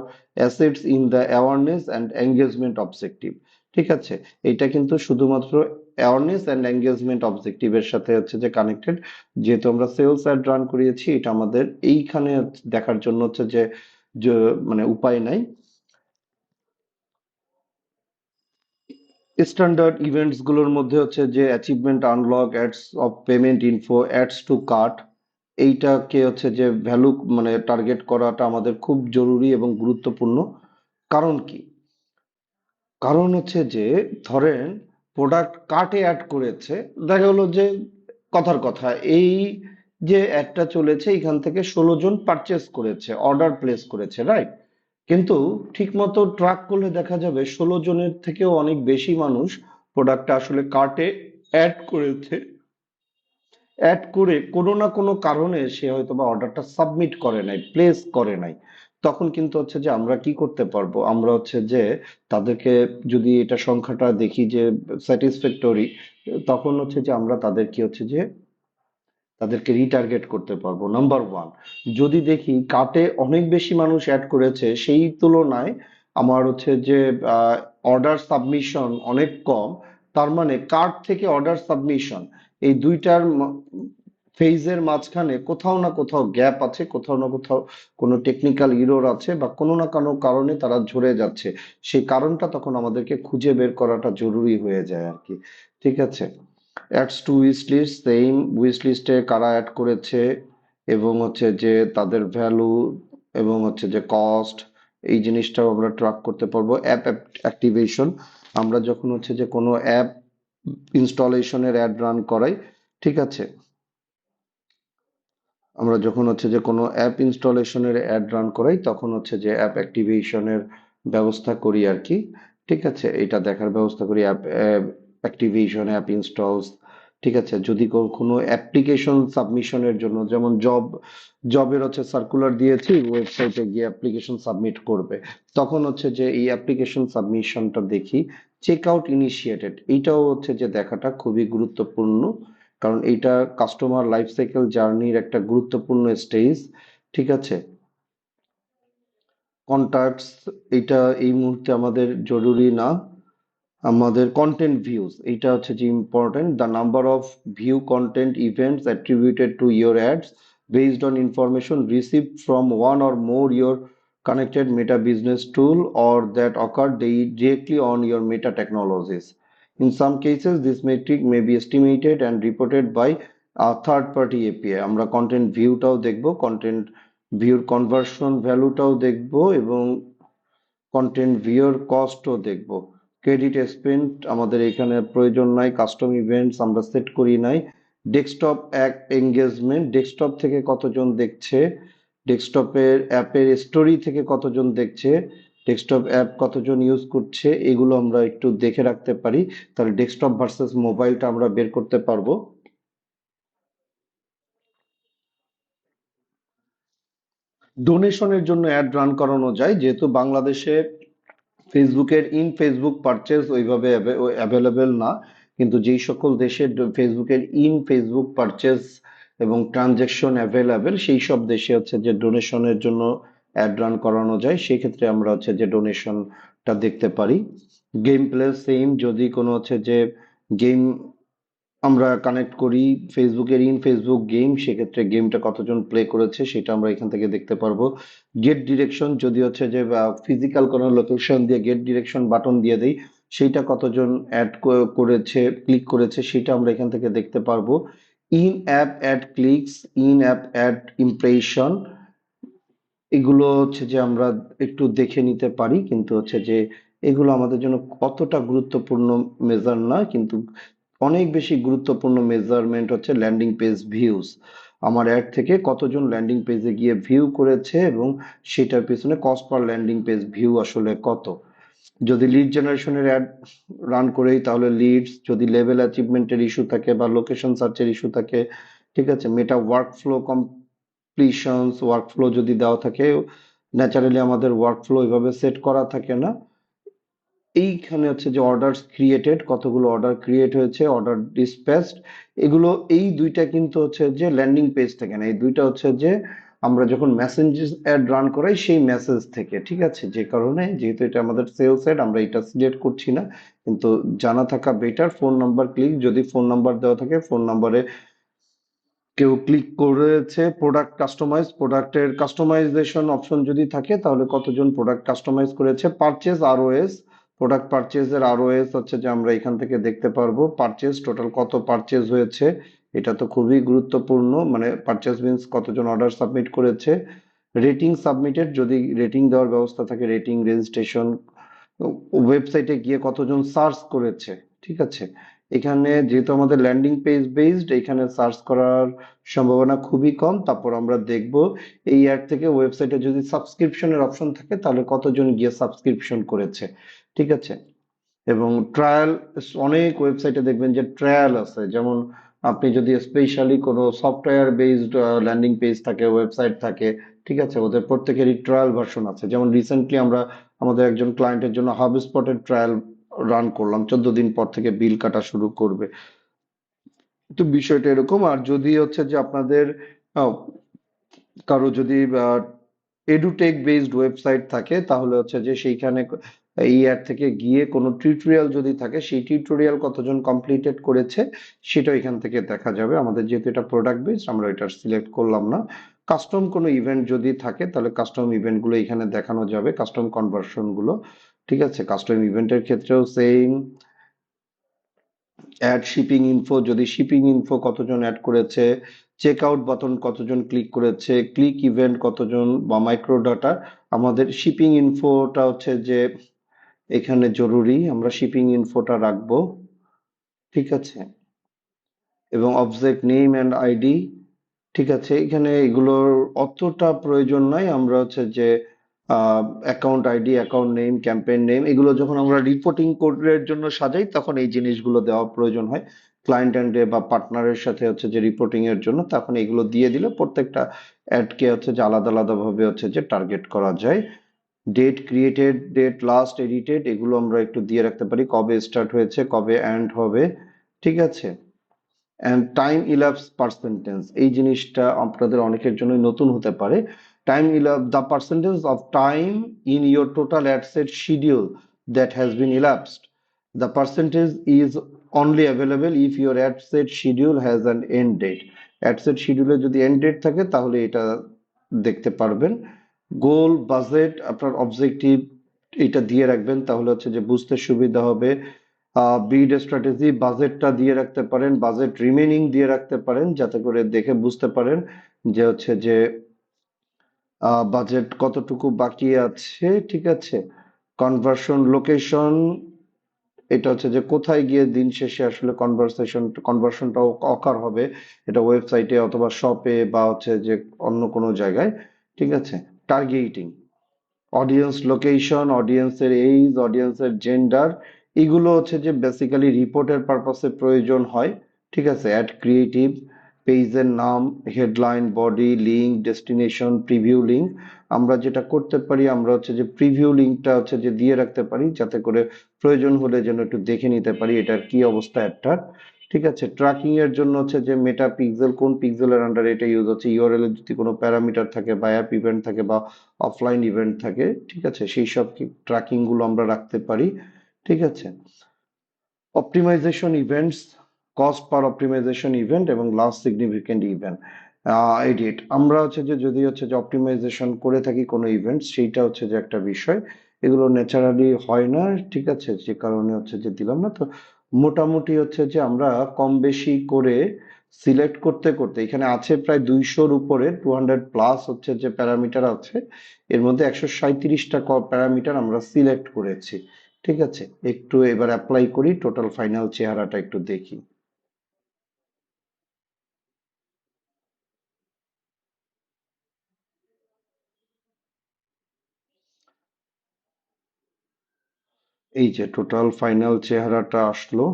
S1: assets in the awareness and engagement objective. ঠিক আছে। এটা কিন্তু শুধুমাত্র awareness and engagement অবজেক্টিভের সাথে হচ্ছে যে connected. যেহেতু আমরা সেলস অ্যাড রান করিয়েছি, এটা আমাদের এইখানে দেখার জন্য হচ্ছে যে যে মানে উপায় নাই। স্ট্যান্ডার্ড ইভেন্টস গুলোর মধ্যে হচ্ছে যে achievement unlock, ads of payment info, ads to cart, এইটাকে হচ্ছে যে ভ্যালু মানে টার্গেট করাটা আমাদের খুব জরুরি এবং গুরুত্বপূর্ণ। কারণ কি? কারণ হচ্ছে যে ধরেন প্রোডাক্ট কার্টে অ্যাড করেছে, দেখা গেলো যে কথার কথা এই যে অ্যাডটা চলেছে এখান থেকে 16 জন পারচেস করেছে, অর্ডার প্লেস করেছে, রাইট? কিন্তু ঠিকমতো ট্র্যাক করলে দেখা যাবে 16 জনের থেকেও অনেক বেশি মানুষ প্রোডাক্টটা আসলে কার্টে অ্যাড করেছে। অ্যাড করে কোনো না কোনো কারণে সে হয়তো বা অর্ডারটা সাবমিট করে নাই, প্লেস করে নাই। তখন কিন্তু হচ্ছে যে আমরা কি করতে পারবো, আমরা হচ্ছে যে তাদেরকে যদি এটা সংখ্যাটা দেখি যে স্যাটিসফ্যাক্টরি, তখন হচ্ছে যে আমরা তাদেরকে হচ্ছে যে তাদেরকে রিটার্গেট করতে পারবো। নাম্বার ওয়ান, যদি দেখি কার্টে অনেক বেশি মানুষ অ্যাড করেছে সেই তুলনায় আমার হচ্ছে যে অর্ডার সাবমিশন অনেক কম, তার মানে কার্ট থেকে অর্ডার সাবমিশন এই দুইটার ফেজের মাঝখানে কোথাও না কোথাও গ্যাপ আছে, কোথাও না কোথাও কোনো টেকনিক্যাল ইরর আছে, বা কোনো না কোনো কারণে তারা ঝরে যাচ্ছে। সেই কারণটা তখন আমাদেরকে খুঁজে বের করাটা জরুরি হয়ে যায় আর কি। ঠিক আছে। Adds to wish list, same wish লিস্টে কারা অ্যাড করেছে এবং হচ্ছে যে তাদের ভ্যালু এবং হচ্ছে যে কস্ট, এই জিনিসটাও আমরা ট্র্যাক করতে পারবো। অ্যাপ অ্যাক্টিভেশন, আমরা যখন হচ্ছে যে কোনো অ্যাপ ইনস্টলেশনের অ্যাড রান করাই, ঠিক আছে, আমরা যখন হচ্ছে যে কোনো অ্যাপ ইনস্টলেশনের অ্যাড রান করাই তখন হচ্ছে যে অ্যাপ অ্যাক্টিভেশনের ব্যবস্থা করি আর কি। ঠিক আছে, এটা দেখার ব্যবস্থা করি অ্যাপ অ্যাক্টিভেশন, অ্যাপ ইনস্টলস। ঠিক আছে, যদি কোনো অ্যাপ্লিকেশন সাবমিশনের জন্য, যেমন জবের হচ্ছে সার্কুলার দিয়েছি, ওয়েবসাইটে গিয়ে অ্যাপ্লিকেশন সাবমিট করবে, তখন হচ্ছে যে এই অ্যাপ্লিকেশন সাবমিশনটা দেখি। চেক আউট ইনিশিয়েটেড, এইটাও হচ্ছে যে দেখাটা খুবই গুরুত্বপূর্ণ, কারণ এইটা কাস্টমার লাইফ সাইকেল জার্নির একটা গুরুত্বপূর্ণ স্টেজ। ঠিক আছে। কন্টাক্টস, এটা এই মুহূর্তে আমাদের জরুরি না। আমাদের কন্টেন্ট ভিউজ, এটা হচ্ছে যে important, the number of view content events attributed to your ads based on information received from one or more your connected meta business tool or that occur directly on your meta technologies. In some cases this metric may be estimated and reported by a third party API. আমরা content ভিউটাও দেখব, content ভিউর conversion ভ্যালুটাও দেখব এবং content ভিউর কস্টও দেখব। Credit spent আমাদের এখানে প্রয়োজন নাই, কাস্টম ইভেন্টস আমরা সেট করি নাই। ডেস্কটপ এঙ্গেজমেন্ট, ডেস্কটপ থেকে কতজন দেখছে, ডেস্কটপের অ্যাপের স্টোরি থেকে কতজন দেখছে, ডেস্কটপ অ্যাপ কতজন ইউজ করছে, এগুলো আমরা একটু দেখে রাখতে পারি, তাহলে ডেস্কটপ ভার্সেস মোবাইলটা আমরা বের করতে পারবো। ডোনেশনের জন্য অ্যাড রান করানো যায়, যেহেতু বাংলাদেশে ফেসবুকের ইন ফেসবুক পারচেজ ওইভাবে অ্যাভেলেবেল না, কিন্তু যেই সকল দেশে ফেসবুকের ইন ফেসবুক পারচেজ এবং ট্রানজেকশন অ্যাভেলেবেল, সেই সব দেশে হচ্ছে যে ডোনেশনের জন্য অ্যাড রান করানো যায়, সেই ক্ষেত্রে আমরা হচ্ছে যে ডোনেশনটা দেখতে পারি। গেম প্লে সেম, যদি কোনো হচ্ছে যে গেম আমরা কানেক্ট করি ফেসবুকের ইন ফেসবুক গেম, সেক্ষেত্রে গেমটা কতজন প্লে করেছে সেটা আমরা এখান থেকে দেখতে পারবো। গেট ডিরেকশন, যদি হচ্ছে যে ফিজিক্যাল কোনো লোকেশন দিয়ে গেট ডিরেকশন বাটন দিয়ে দেই, সেইটা কতজন অ্যাড করেছে, ক্লিক করেছে, সেটা আমরা এখান থেকে দেখতে পারবো। In app ad clicks, in app ad impression, এগুলো হচ্ছে যে আমরা একটু দেখে নিতে পারি, কিন্তু হচ্ছে যে এগুলো আমাদের জন্য অতটা গুরুত্বপূর্ণ মেজার না, কিন্তু অনেক বেশি গুরুত্বপূর্ণ মেজারমেন্ট হচ্ছে ল্যান্ডিং পেজ ভিউজ। আমার অ্যাড থেকে কতজন ল্যান্ডিং পেজে গিয়ে ভিউ করেছে এবং সেটার পিছনে cost per landing page view আসলে কত। যদি লিড জেনারেশনের অ্যাড রান করেই তাহলে লিডস, যদি লেভেল অ্যাচিভমেন্টের ইস্যু থাকে বা লোকেশন সার্চের ইস্যু থাকে, ঠিক আছে, মেটা ওয়ার্কফ্লো কমপ্লিশনস ওয়ার্কফ্লো যদি দেওয়া থাকে, ন্যাচারালি আমাদের ওয়ার্কফ্লো এভাবে সেট করা থাকে না। এইখানে হচ্ছে যে অর্ডার ক্রিয়েটেড, কতগুলো অর্ডার ক্রিয়েট হয়েছে, অর্ডার ডিসপ্যাচড, এগুলো এই দুইটা কিন্তু হচ্ছে যে ল্যান্ডিং পেজ থেকে না, এই দুইটা হচ্ছে যে আমরা যখন মেসেঞ্জার অ্যাড রান করাই সেই মেসেজ থেকে, ঠিক আছে। যে কারণে যেহেতু এটা আমাদের সেলস অ্যাড, আমরা এটা সিলেক্ট করছি না, কিন্তু জানা থাকা বেটার। ফোন নাম্বার ক্লিক, যদি ফোন নাম্বার দেওয়া থাকে, ফোন নাম্বারে কেউ ক্লিক করেছে। প্রোডাক্ট কাস্টমাইজ, প্রোডাক্টের কাস্টমাইজেশন অপশন যদি থাকে তাহলে কতজন প্রোডাক্ট কাস্টমাইজ করেছে। পারচেজ আরওএস, প্রোডাক্ট পারচেজের আরওএস হচ্ছে যে আমরা এখান থেকে দেখতে পারবো পারচেজ টোটাল কত পারচেজ হয়েছে, এটা তো খুবই গুরুত্বপূর্ণ, মানে পারচেজ মিন্স কতজন অর্ডার সাবমিট করেছে। রেটিং সাবমিটেড, যদি রেটিং দেওয়ার ব্যবস্থা থাকে, রেটিং রেজিস্ট্রেশন, ওয়েবসাইটে গিয়ে কতজন সার্চ করেছে, ঠিক আছে। এখানে যেহেতু আমাদের ল্যান্ডিং পেজ বেসড, এখানে সার্চ করার সম্ভাবনা খুবই কম। তারপর আমরা দেখব এই অ্যাড থেকে ওয়েবসাইটে যদি সাবস্ক্রিপশনের অপশন থাকে তাহলে কতজন গিয়ে সাবস্ক্রিপশন করেছে, ঠিক আছে। এবং ট্রায়াল, অনেক ওয়েবসাইটে দেখবেন যে ট্রায়াল আছে, যেমন আপনি যদি স্পেশালি কোনো সফটওয়্যার বেসড ল্যান্ডিং পেজ থাকে, ওয়েবসাইট থাকে, ঠিক আছে, ওদের প্রত্যেকেরই ট্রায়াল ভার্সন আছে। যেমন রিসেন্টলি আমরা আমাদের একজন ক্লায়েন্টের জন্য হাবস্পটের ট্রায়াল রান করলাম, 14 দিন পর থেকে বিল কাটা শুরু করবে। তো বিষয়টা এরকম। আর যদি হচ্ছে যে আপনাদের আহ, কারো যদি এডুটেক বেসড ওয়েবসাইট থাকে তাহলে হচ্ছে যে সেইখানে এই অ্যাড থেকে গিয়ে কোনো টিউটোরিয়াল যদি থাকে, সেই টিউটোরিয়াল কতজন কমপ্লিটেড করেছে সেটা এখান থেকে দেখা যাবে। আমাদের যেহেতু এটা প্রোডাক্ট বেসড, আমরা এটা সিলেক্ট করলাম না। কাস্টম কোনো ইভেন্ট যদি থাকে তাহলে কাস্টম ইভেন্ট গুলো এখানে দেখানো যাবে, কাস্টম কনভার্সন গুলো, ঠিক আছে। কাস্টম ইভেন্টের ক্ষেত্রেও সেম। অ্যাড শিপিং ইনফো, যদি শিপিং ইনফো কতজন অ্যাড করেছে, চেক আউট বাটন কতজন ক্লিক করেছে, ক্লিক ইভেন্ট কতজন, বা মাইক্রো ডাটা। আমাদের শিপিং ইনফোটা হচ্ছে যে এখানে জরুরি, আমরা শিপিং ইনফোটা রাখবো, ঠিক আছে। এবং অবজেক্ট নেম অ্যান্ড আইডি, ঠিক আছে। এখানে এগুলোর অতটা প্রয়োজন নাই, আমরা হচ্ছে যে account ID, account name, campaign name, এগুলো যখন আমরা রিপোর্টিং কোডের জন্য সাজাই তখন এই জিনিসগুলো দেওয়া প্রয়োজন হয়। ক্লায়েন্ট এন্ডে বা পার্টনারের সাথে হচ্ছে যে রিপোর্টিং এর জন্য, তখন এগুলো দিয়ে দিলে প্রত্যেকটা অ্যাডকে হচ্ছে যে আলাদা আলাদা ভাবে হচ্ছে যে টার্গেট করা যায়। Date created, date last edited, এগুলো আমরা একটু দিয়ে রাখতে পারি, কবে স্টার্ট হয়েছে, কবে এন্ড হবে, ঠিক আছে। অ্যান্ড টাইম ইলাপস পার্সেন্টেজ, এই জিনিসটা আপনাদের অনেকের জন্য নতুন হতে পারে। Time elapsed, the percentage of time in your total ad set schedule that has been elapsed, the percentage is only available if your ad set schedule has an end date. Ad set শিডিউলে যদি end date থাকে তাহলে এটা দেখতে পারবেন। গোল, budget, আপনার objective এটা দিয়ে রাখবেন, তাহলে হচ্ছে যে বুঝতে সুবিধা হবে। বিড স্ট্র্যাটেজি, বাজেটটা দিয়ে রাখতে পারেন, বাজেট রিমেনিং দিয়ে রাখতে পারেন, যাতে করে দেখে বুঝতে পারেন যে হচ্ছে যে বাজেট কতটুকু বাকি আছে, ঠিক আছে। কনভার্সন, লোকেশন, এটা হচ্ছে যে কোথায় গিয়ে দিন শেষে আসলে কনভার্সনটাও অকার হবে, এটা ওয়েবসাইটে অথবা শপে বা হচ্ছে যে অন্য কোনো জায়গায়, ঠিক আছে। টার্গেটিং, অডিয়েন্স লোকেশন, অডিয়েন্সের এইজ, অডিয়েন্সের জেন্ডার, এগুলো হচ্ছে যে বেসিক্যালি রিপোর্টের পারপাসে প্রয়োজন হয়, ঠিক আছে। অ্যাড ক্রিয়েটিভ, পেজের নাম, headline, body, link, destination, preview link. আমরা যেটা করতে পারি, আমরা হচ্ছে যে প্রিভিউ লিঙ্কটা হচ্ছে যে দিয়ে রাখতে পারি, যাতে করে প্রয়োজন হলে যেন একটু দেখে নিতে পারি এটার কি অবস্থা অ্যাডটার, ঠিক আছে। ট্র্যাকিং এর জন্য হচ্ছে যে মেটা পিক্সেল, কোন পিক্সেলের আন্ডারে এটা ইউজ হচ্ছে, ইউআরএল এর যদি কোনো প্যারামিটার থাকে বা অ্যাপ ইভেন্ট থাকে বা অফলাইন ইভেন্ট থাকে, ঠিক আছে, সেই সব ট্র্যাকিং গুলো আমরা রাখতে পারি, ঠিক আছে। Optimisation events, cost per optimisation event এবং লাস্ট সিগনিফিকেন্ট ইভেন্ট এডিট। আমরা হচ্ছে যে যদি হচ্ছে যে অপটিমাইজেশন করে থাকি কোনো ইভেন্ট, সেইটা হচ্ছে যে একটা বিষয়, এগুলো ন্যাচারালি হয় না, ঠিক আছে, যে কারণে হচ্ছে যে দিলাম না। তো মোটামুটি হচ্ছে যে আমরা কম বেশি করে সিলেক্ট করতে করতে এখানে আছে প্রায় 200-র উপরে, 200+ হচ্ছে যে প্যারামিটার আছে। এর মধ্যে 137টা প্যারামিটার আমরা সিলেক্ট করেছি। ঠিক আছে, একটু এবার অ্যাপ্লাই করি, টোটাল ফাইনাল চেহারাটা একটু দেখি। এই যে টোটাল ফাইনাল চেহারাটা আসলো,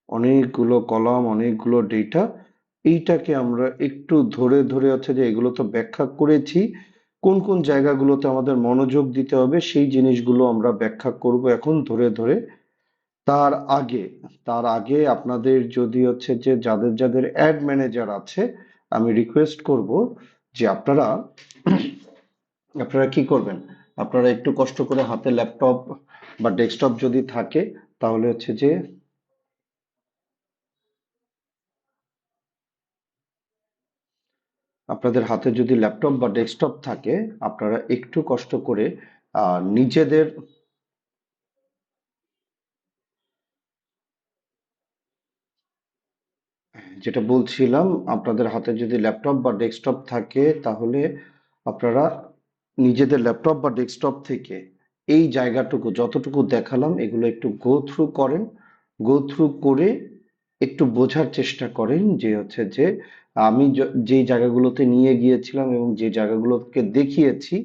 S1: অনেকগুলো কলাম, অনেকগুলো ডেটা। এইটাকে আমরা একটু ধরে ধরে হচ্ছে যে এগুলো তো ব্যাখ্যা করেছি, কোন কোন জায়গাগুলোতে আমাদের মনোযোগ দিতে হবে সেই জিনিসগুলো আমরা ব্যাখ্যা করব এখন ধরে ধরে। তার আগে তার আগে আপনাদের যদি হচ্ছে যে যাদের যাদের অ্যাড ম্যানেজার আছে, আমি রিকোয়েস্ট করব যে আপনারা আপনারা কি করবেন, আপনারা একটু কষ্ট করে হাতে ল্যাপটপ বা ডেস্কটপ যদি থাকে, তাহলে হচ্ছে যে আপনাদের হাতে যদি ল্যাপটপ বা ডেস্কটপ থাকে, আপনারা একটু কষ্ট করে নিজেদের, যেটা বলছিলাম, আপনাদের হাতে যদি ল্যাপটপ বা ডেস্কটপ থাকে তাহলে আপনারা নিজেদের ল্যাপটপ বা ডেস্কটপ থেকে এই জায়গাটুকু যতটুকু দেখালাম এগুলো একটু গো থ্রু করেন। গো থ্রু করে একটু বোঝার চেষ্টা করেন যে হচ্ছে যে আমি যেই জায়গাগুলোতে নিয়ে গিয়েছিলাম এবং যে জায়গাগুলোকে দেখিয়েছি,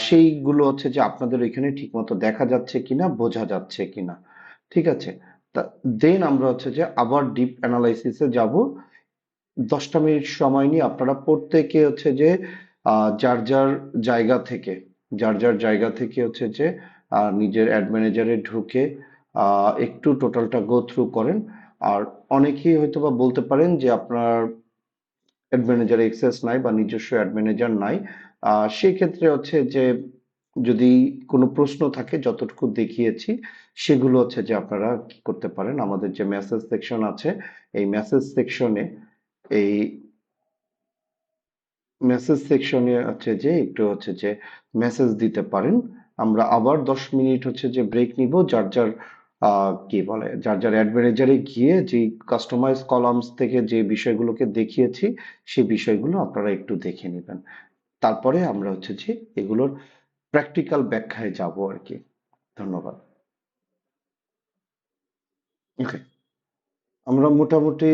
S1: সেইগুলো হচ্ছে যে আপনাদের এখানে ঠিকমতো দেখা যাচ্ছে কিনা, বোঝা যাচ্ছে কিনা। ঠিক আছে, তা দেন আমরা হচ্ছে যে আবার ডিপ অ্যানালাইসিসে যাব। 10টা মিনিট সময় নিয়ে আপনারা প্রত্যেকে হচ্ছে যে যার যার জায়গা থেকে যার যার জায়গা থেকে হচ্ছে যে নিজের অ্যাড ম্যানেজারে ঢুকে একটু টোটালটা গো থ্রু করেন। আর অনেকেই হয়তোবা বলতে পারেন যে আপনার অ্যাড ম্যানেজারে অ্যাক্সেস নাই বা নিজস্ব অ্যাড ম্যানেজার নাই। সেক্ষেত্রে হচ্ছে যে যদি কোনো প্রশ্ন থাকে, যতটুকু দেখিয়েছি সেগুলো হচ্ছে যে আপনারা কি করতে পারেন, আমাদের যে মেসেজ সেকশন আছে এই মেসেজ সেকশনে এই মেসেজ সেকশনে হচ্ছে যে একটু হচ্ছে যে মেসেজ দিতে পারেন। আমরা আবার 10 মিনিট হচ্ছে যে ব্রেক নিব, যার যার কি বলে যার যার অ্যাড ম্যানেজারে গিয়ে যে কাস্টমাইজ কলামস থেকে যে বিষয়গুলোকে দেখিয়েছি সেই বিষয়গুলো আপনারা একটু দেখে নেবেন। তারপরে আমরা হচ্ছে যে এগুলোর প্র্যাকটিক্যাল ব্যাখ্যায় যাব আর কি। ধন্যবাদ। ওকে, আমরা মোটামুটি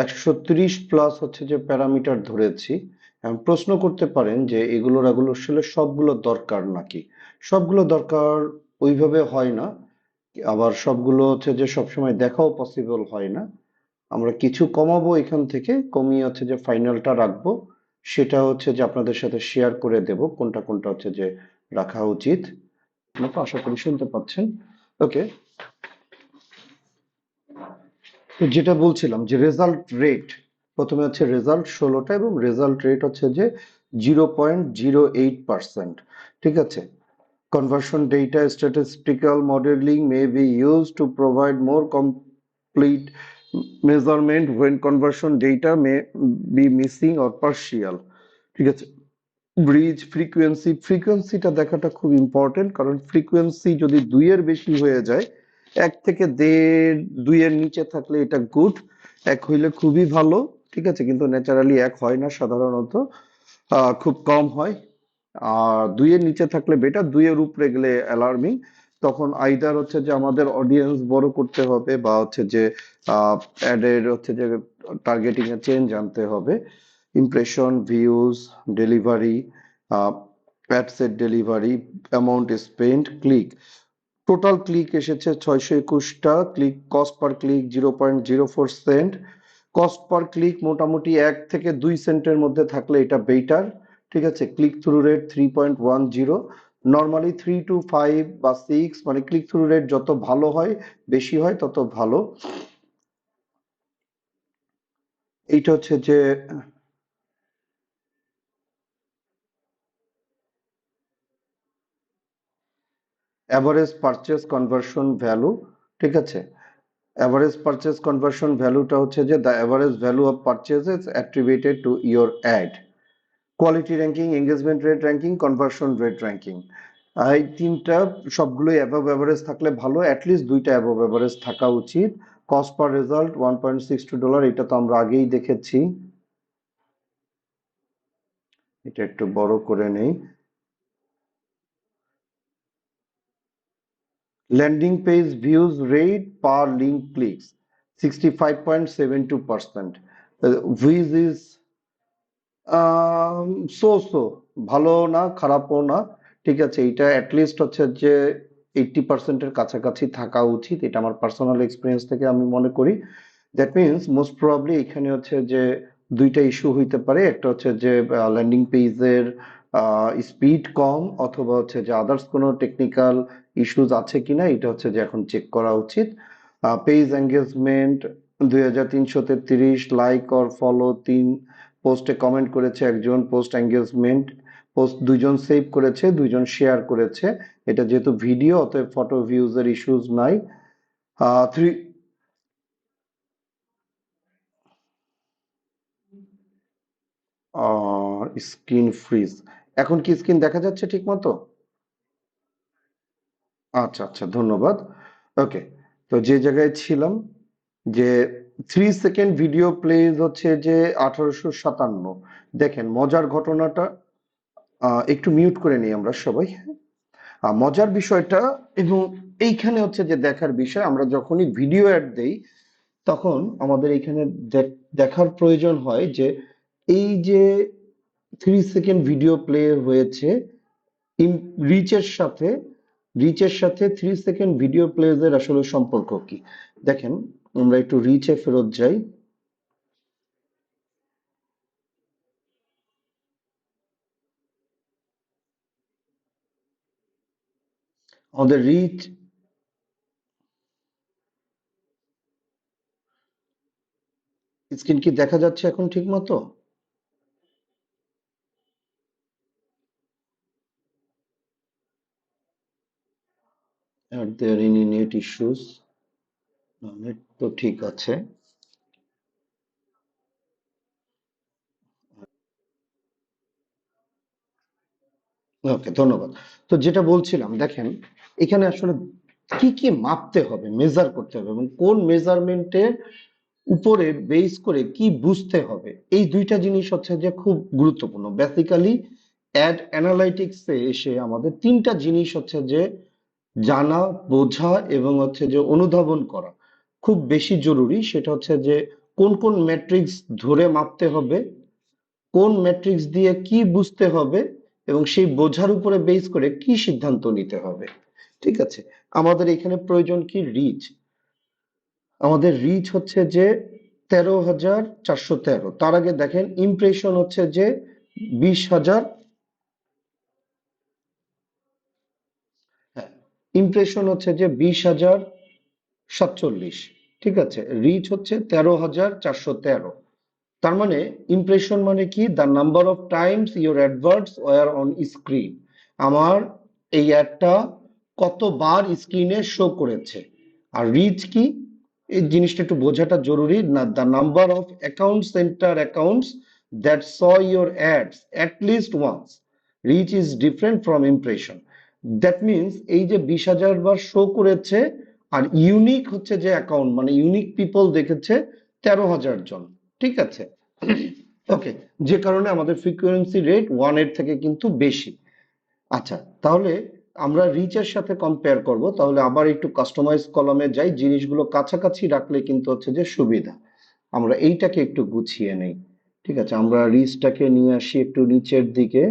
S1: 130+ হচ্ছে যে প্যারামিটার ধরেছি। এখন প্রশ্ন করতে পারেন যে এগুলো আসলে সবগুলো দরকার নাকি। সবগুলো দরকার ওইভাবে হয় না, আবার সবগুলো হচ্ছে যে সবসময় দেখাও পসিবল হয় না। আমরা কিছু কমাবো, এখান থেকে কমিয়ে হচ্ছে যে ফাইনালটা রাখবো। সেটা হচ্ছে যে আপনাদের সাথে শেয়ার করে দেব কোনটা কোনটা হচ্ছে যে রাখা উচিত। আপনারা তো আশা করি শুনতে পাচ্ছেন। ওকে, তো যেটা বলছিলাম যে রেজাল্ট রেট, প্রথমে হচ্ছে রেজাল্ট 16টা এবং রেজাল্ট রেট হচ্ছে যে 0.08%। ঠিক আছে, conversion data statistical modeling may be used to provide more complete measurement when conversion data may be missing or partial। ঠিক আছে, ব্রিজ ফ্রিকোয়েন্সি, ফ্রিকোয়েন্সিটা দেখাটা খুব ইম্পর্টেন্ট, কারণ ফ্রিকোয়েন্সি যদি 2-এর বেশি হয়ে যায়, 1 থেকে 1.5, 2-এর নিচে থাকলে এটা গুড, 1 হইলে খুবই ভালো। ঠিক আছে, কিন্তু ন্যাচারালি 1 হয় না সাধারণত, খুব কম হয়। আর 2-এর নিচে থাকলে বেটার, 2-এর উপরে গেলে অ্যালার্মিং। তখন আইদার হচ্ছে যে আমাদের অডিয়েন্স বড় করতে হবে বা হচ্ছে যে অ্যাডের হচ্ছে যে টার্গেটিং এ চেঞ্জ আনতে হবে। Impression, views, delivery, ad set delivery, amount spend, click. Total click এসেছে 621টা, click cost per click 0.04 cent. Cost per click মোটামুটি 1 থেকে 2 সেন্টের মধ্যে থাকলে এটা বেটার। ঠিক আছে, click through rate 3.10, normally 3 to 5 বা 6, মানে ক্লিক থ্রু রেট যত ভালো হয়, বেশি হয় তত ভালো। এইটা হচ্ছে যে অ্যাভারেজ পারচেস কনভার্সন ভ্যালু। ঠিক আছে, অ্যাভারেজ পারচেস কনভার্সন ভ্যালুটা হচ্ছে যে the average value of purchases attributed to your ad. Quality ranking, engagement rate ranking, conversion rate ranking, এই তিনটা সবগুলোই অ্যাবভ অ্যাভারেজ থাকলে ভালো, অ্যাটলিস্ট 2টা অ্যাবভ অ্যাভারেজ থাকা উচিত। কস্ট পার রেজাল্ট $1.62, এটা তো আমরা আগেই দেখেছি। এটা একটু বড় করে নেই। Landing page views rate per link clicks 65.72%, which is so so, ভালো না খারাপও না, ঠিক আছে। এটা অ্যাটলিস্ট হচ্ছে যে 80%-এর কাছাকাছি থাকা উচিত, এটা আমার পার্সোনাল এক্সপিরিয়েন্স থেকে আমি মনে করি। দ্যাট মিনস মোস্ট প্রবাবলি এখানে হচ্ছে যে দুইটা ইস্যু হইতে পারে, একটা হচ্ছে যে ল্যান্ডিং পেজের স্পিড কম, অথবা হচ্ছে যে আদার্স কোনো টেকনিক্যাল ইস্যুজ আছে কিনা, এটা হচ্ছে যে এখন চেক করা উচিত। Page engagement 2333, like or follow 3, পোস্টে কমেন্ট করেছে একজন, পোস্ট এঙ্গেজমেন্ট, পোস্ট 2জন সেভ করেছে, 2জন শেয়ার করেছে। এটা যেহেতু ভিডিও, অতএব ফটো ভিউজের ইস্যুজ নাই। থ্রি স্ক্রিন ফ্রিজ, এখন কি স্ক্রিন দেখা যাচ্ছে ঠিক মতো? আচ্ছা আচ্ছা, ধন্যবাদ। ওকে, তো যে জায়গায় ছিলাম, যে 3 সেকেন্ড ভিডিও প্লেজ হচ্ছে যে 1857। দেখেন মজার ঘটনাটা, একটু মিউট করে নিই আমরা সবাই। মজার বিষয়টা, এবং এইখানে হচ্ছে যে দেখার বিষয়, আমরা যখনই ভিডিও অ্যাড দেই তখন আমাদের এইখানে দেখার প্রয়োজন হয় যে এই যে 3 সেকেন্ড ভিডিও প্লে হয়েছে, রিচের সাথে, রিচের সাথে 3 সেকেন্ড ভিডিও প্লেজ এর আসলে সম্পর্ক কি। দেখেন, আমরা একটু রিচে ফেরত যাই। আমাদের রিচ, স্ক্রিন কি দেখা যাচ্ছে এখন ঠিক মতো? আর there any net issues? Net তো ঠিক আছে। ওকে, ধন্যবাদ। তো যেটা বলছিলাম, দেখেন এখানে আসলে কি কি মাপতে হবে, মেজার করতে হবে, এবং কোন মেজারমেন্টের উপরে বেস করে কি বুঝতে হবে, এই দুইটা জিনিস হচ্ছে যে খুব গুরুত্বপূর্ণ। বেসিক্যালি অ্যাড অ্যানালাইটিক্সে এসে আমাদের তিনটা জিনিস হচ্ছে যে জানা, বোঝা এবং হচ্ছে যে অনুধাবন করা খুব বেশি জরুরি। সেটা হচ্ছে যে কোন কোন ম্যাট্রিক্স ধরে মাপতে হবে, কোন ম্যাট্রিক্স দিয়ে কি বুঝতে হবে, এবং সেই বোঝার উপরে বেস করে কি সিদ্ধান্ত নিতে হবে। ঠিক আছে, আমাদের এখানে প্রয়োজন কি, রিচ। আমাদের রিচ হচ্ছে যে 13,413। তার আগে দেখেন ইমপ্রেশন হচ্ছে যে 20,000। হ্যাঁ, ইমপ্রেশন হচ্ছে যে 20,047। ঠিক আছে, রিচ হচ্ছে 13,413। তার মানে ইমপ্রেশন মানে কি, the number of times your adverts were on screen. আমার এই অ্যাডটা কতবার স্ক্রিনে শো করেছে। আর রিচ কি, এই জিনিসটা একটু বোঝাটা জরুরি না, the number of account centre accounts that saw your ads at least once. Reach is different from impression. That means এই যে 20,000 বার শো করেছে, আর ইউনিক হচ্ছে যে অ্যাকাউন্ট, মানে ইউনিক পিপল দেখেছে 13,000 জন। ঠিক আছে, ওকে, যে কারণে আমাদের ফ্রিকোয়েন্সি রেট 1-এর থেকে কিন্তু বেশি। আচ্ছা, তাহলে আমরা রিচের সাথে কম্পেয়ার করব, তাহলে আবার একটু কাস্টমাইজ কলামে যাই, জিনিসগুলো কাছাকাছি রাখলে কিন্তু হচ্ছে যে সুবিধা। আমরা এইটাকে একটু গুছিয়ে নেই। ঠিক আছে, আমরা রিচটাকে নিয়ে আসি একটু নিচের দিকে।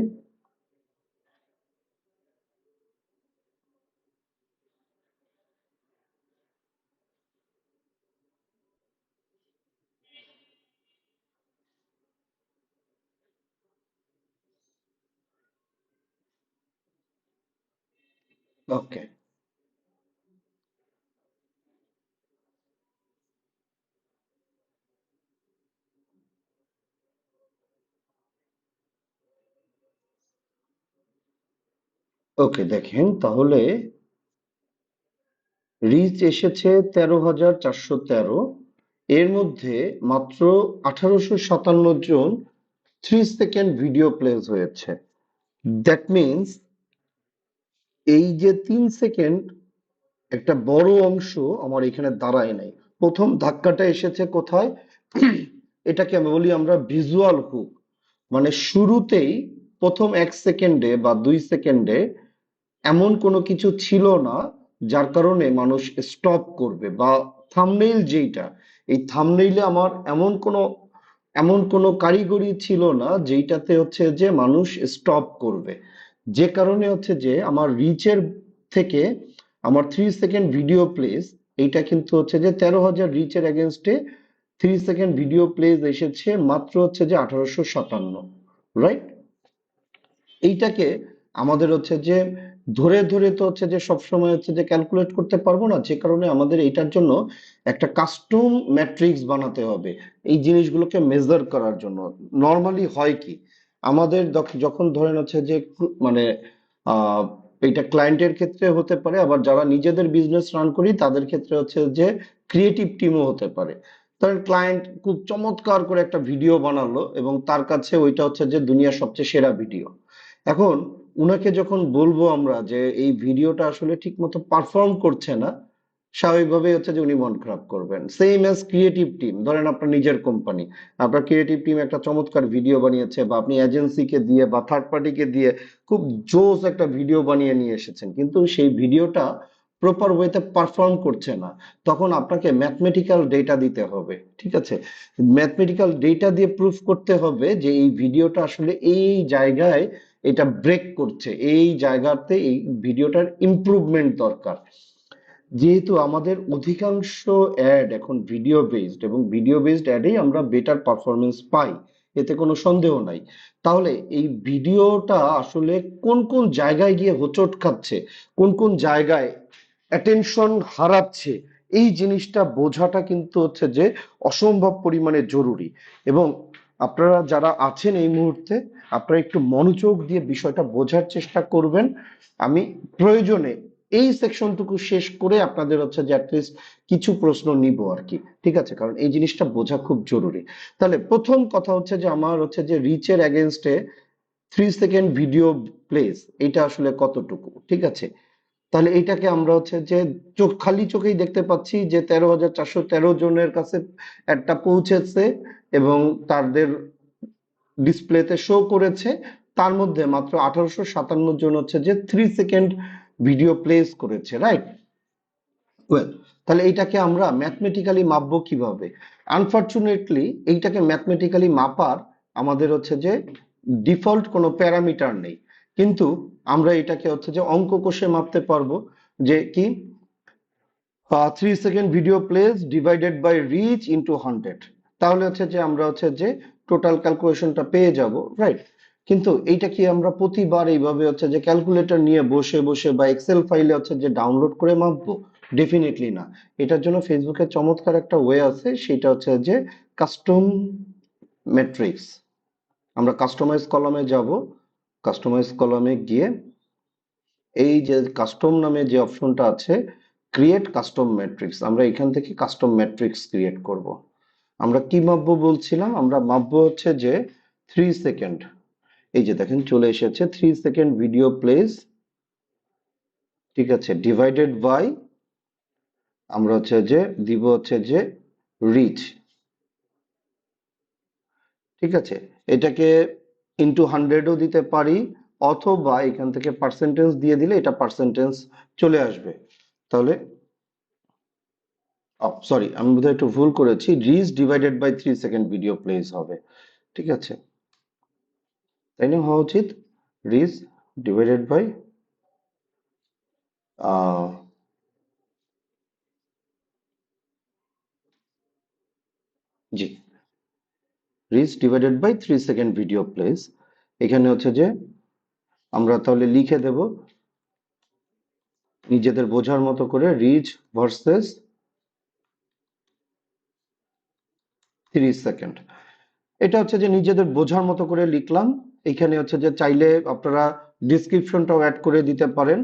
S1: ওকে, ওকে, দেখেন তাহলে রিচ এসেছে 13,413, এর মধ্যে মাত্র 1,857 জন 3 সেকেন্ড ভিডিও প্লেস হয়েছে। দ্যাট মিনস এই যে 3 সেকেন্ড, একটা বড় অংশ আমার এখানে দাঁড়ায় নাই। প্রথম ধাক্কাটা এসেছে কোথায়? এটাকে আমি বলি আমরা ভিজুয়াল হুক। মানে শুরুতেই প্রথম 1 সেকেন্ডে বা 2 সেকেন্ডে এমন কোনো কিছু ছিল না যার কারণে মানুষ স্টপ করবে, বা থাম্বনেইল যেইটা, এই থাম্বনেইলে আমার এমন কোনো কারিগরি ছিল না যেইটাতে হচ্ছে যে মানুষ স্টপ করবে, যে কারণে হচ্ছে যে আমার রিচের থেকে আমার 3 সেকেন্ড ভিডিও প্লেস, এইটা কিন্তু হচ্ছে যে 13,000 রিচের এগেনস্টে 3 সেকেন্ড ভিডিও প্লেস এসেছে মাত্র হচ্ছে যে 1857, রাইট? এইটাকে আমাদের হচ্ছে যে ধরে ধরে তো হচ্ছে যে সবসময় হচ্ছে যে ক্যালকুলেট করতে পারবো না, যে কারণে আমাদের এইটার জন্য একটা কাস্টম ম্যাট্রিক্স বানাতে হবে এই জিনিসগুলোকে মেজার করার জন্য। নর্মালি হয় কি, আমাদের যখন ধরেন হচ্ছে যে মানে আহ এটা ক্লায়েন্টের ক্ষেত্রে হতে পারে, আবার যারা নিজেদের বিজনেস রান করি তাদের ক্ষেত্রে হচ্ছে যে ক্রিয়েটিভ টিমও হতে পারে। ধরেন ক্লায়েন্ট খুব চমৎকার করে একটা ভিডিও বানালো এবং তার কাছে ওইটা হচ্ছে যে দুনিয়ার সবচেয়ে সেরা ভিডিও। এখন উনাকে যখন বলবো আমরা যে এই ভিডিওটা আসলে ঠিক মতো পারফর্ম করছে না, স্বাভাবিকভাবে হচ্ছে যে উনি মন খারাপ করবেন। সেম অ্যাজ ক্রিয়েটিভ টিম, ধরেন আপনার নিজের কোম্পানি, আপনার ক্রিয়েটিভ টিম একটা চমৎকার ভিডিও বানিয়েছে, বা আপনি এজেন্সিকে দিয়ে বা থার্ড পার্টিকে দিয়ে খুব জোস একটা ভিডিও বানিয়ে নিয়ে এসেছেন, কিন্তু সেই ভিডিওটা প্রপার ওয়েতে পারফর্ম করছে না, তখন আপনাকে ম্যাথমেটিক্যাল ডেটা দিতে হবে। ঠিক আছে, ম্যাথমেটিক্যাল ডেটা দিয়ে প্রুফ করতে হবে যে এই ভিডিওটা আসলে এই জায়গায় এটা ব্রেক করছে, এই জায়গাতে এই ভিডিওটার ইমপ্রুভমেন্ট দরকার। যেহেতু আমাদের অধিকাংশ অ্যাড এখন ভিডিও বেসড, এবং ভিডিও বেসড অ্যাডেই আমরা বেটার পারফরমেন্স পাই, এতে কোনো সন্দেহ নাই। তাহলে এই ভিডিওটা আসলে কোন কোন জায়গায় গিয়ে হোঁচট খাচ্ছে, কোন কোন জায়গায় অ্যাটেনশন হারাচ্ছে, এই জিনিসটা বোঝাটা কিন্তু হচ্ছে যে অসম্ভব পরিমাণে জরুরি। এবং আপনারা যারা আছেন এই মুহূর্তে, আপনারা একটু মনোযোগ দিয়ে বিষয়টা বোঝার চেষ্টা করবেন। আমি প্রয়োজনে এই সেকশনটুকু শেষ করে আপনাদের হচ্ছে যে অ্যাটলিস্ট কিছু প্রশ্ন নিব আর কি। ঠিক আছে, কারণ এই জিনিসটা বোঝা খুব জরুরি। তাহলে প্রথম কথা হচ্ছে যে আমার হচ্ছে যে রিচের এগেনস্টে 3 সেকেন্ড ভিডিও প্লেস, এটা আসলে কতটুকু? ঠিক আছে, তাহলে এইটাকে আমরা হচ্ছে যে খালি চোখেই দেখতে পাচ্ছি যে 13,413 জনের কাছে একটা পৌঁছেছে এবং তাদের ডিসপ্লেতে শো করেছে। তার মধ্যে মাত্র 1857 জন হচ্ছে যে 3 সেকেন্ড ভিডিও প্লেস করেছে, রাইট? ওয়েল, তাহলে এইটাকে আমরা ম্যাথমেটিক্যালি মাপবো কিভাবে? আনফরচুনেটলি এইটাকে ম্যাথমেটিক্যালি মাপার আমাদের হচ্ছে যে ডিফল্ট কোনো প্যারামিটার নেই, কিন্তু আমরা এটাকে হচ্ছে যে অঙ্ক কষে মাপতে পারবো। যে কি, 3 second video plays divided by reach into 100, তাহলে হচ্ছে যে আমরা হচ্ছে যে টোটাল ক্যালকুলেশনটা পেয়ে যাব, রাইট? কিন্তু এইটা কি আমরা প্রতিবার এইভাবে হচ্ছে যে ক্যালকুলেটর নিয়ে বসে বসে বা এক্সেল ফাইলে হচ্ছে যে ডাউনলোড করে মাপবো? ডেফিনেটলি না। এটার জন্য ফেসবুকে চমৎকার একটা ওয়ে আছে, সেটা হচ্ছে যে কাস্টম ম্যাট্রিক্স। আমরা কাস্টমাইজ কলামে যাব, কাস্টমাইজ কলামে গিয়ে এই যে কাস্টম নামে যে অপশনটা আছে, ক্রিয়েট কাস্টম ম্যাট্রিক্স, আমরা এখান থেকে কাস্টম ম্যাট্রিক্স ক্রিয়েট করব। আমরা কি মাপবো বলছিলাম? আমরা মাপবো হচ্ছে যে 3 সেকেন্ড। এই যে দেখেন চলে এসেছে 3 সেকেন্ড ভিডিও প্লেস, ঠিক আছে, ডিভাইডেড বাই, আমরা হচ্ছে যে দিব হচ্ছে যে রিচ, ঠিক আছে। এটাকে ইন্টু 100ও দিতে পারি, অথবা এখান থেকে পার্সেন্টেজ দিয়ে দিলে এটা পার্সেন্টেজ চলে আসবে। তাহলে সরি, আমি বোধহয় একটু ভুল করেছি, reach divided by 3 second video plays হবে, ঠিক আছে, তাই না হওয়া উচিত? রিচ ডিভাইডেড বাই জি, reach divided by 3 second video plays. এখানে হচ্ছে যে আমরা তাহলে লিখে দেব নিজেদের বোঝার মতো করে, রিচ ভার্সেস 3 সেকেন্ড। এটা হচ্ছে যে নিজেদের বোঝার মতো করে লিখলাম। এখানে হচ্ছে যে চাইলে আপনারা ডিসক্রিপশনটাও অ্যাড করে দিতে পারেন,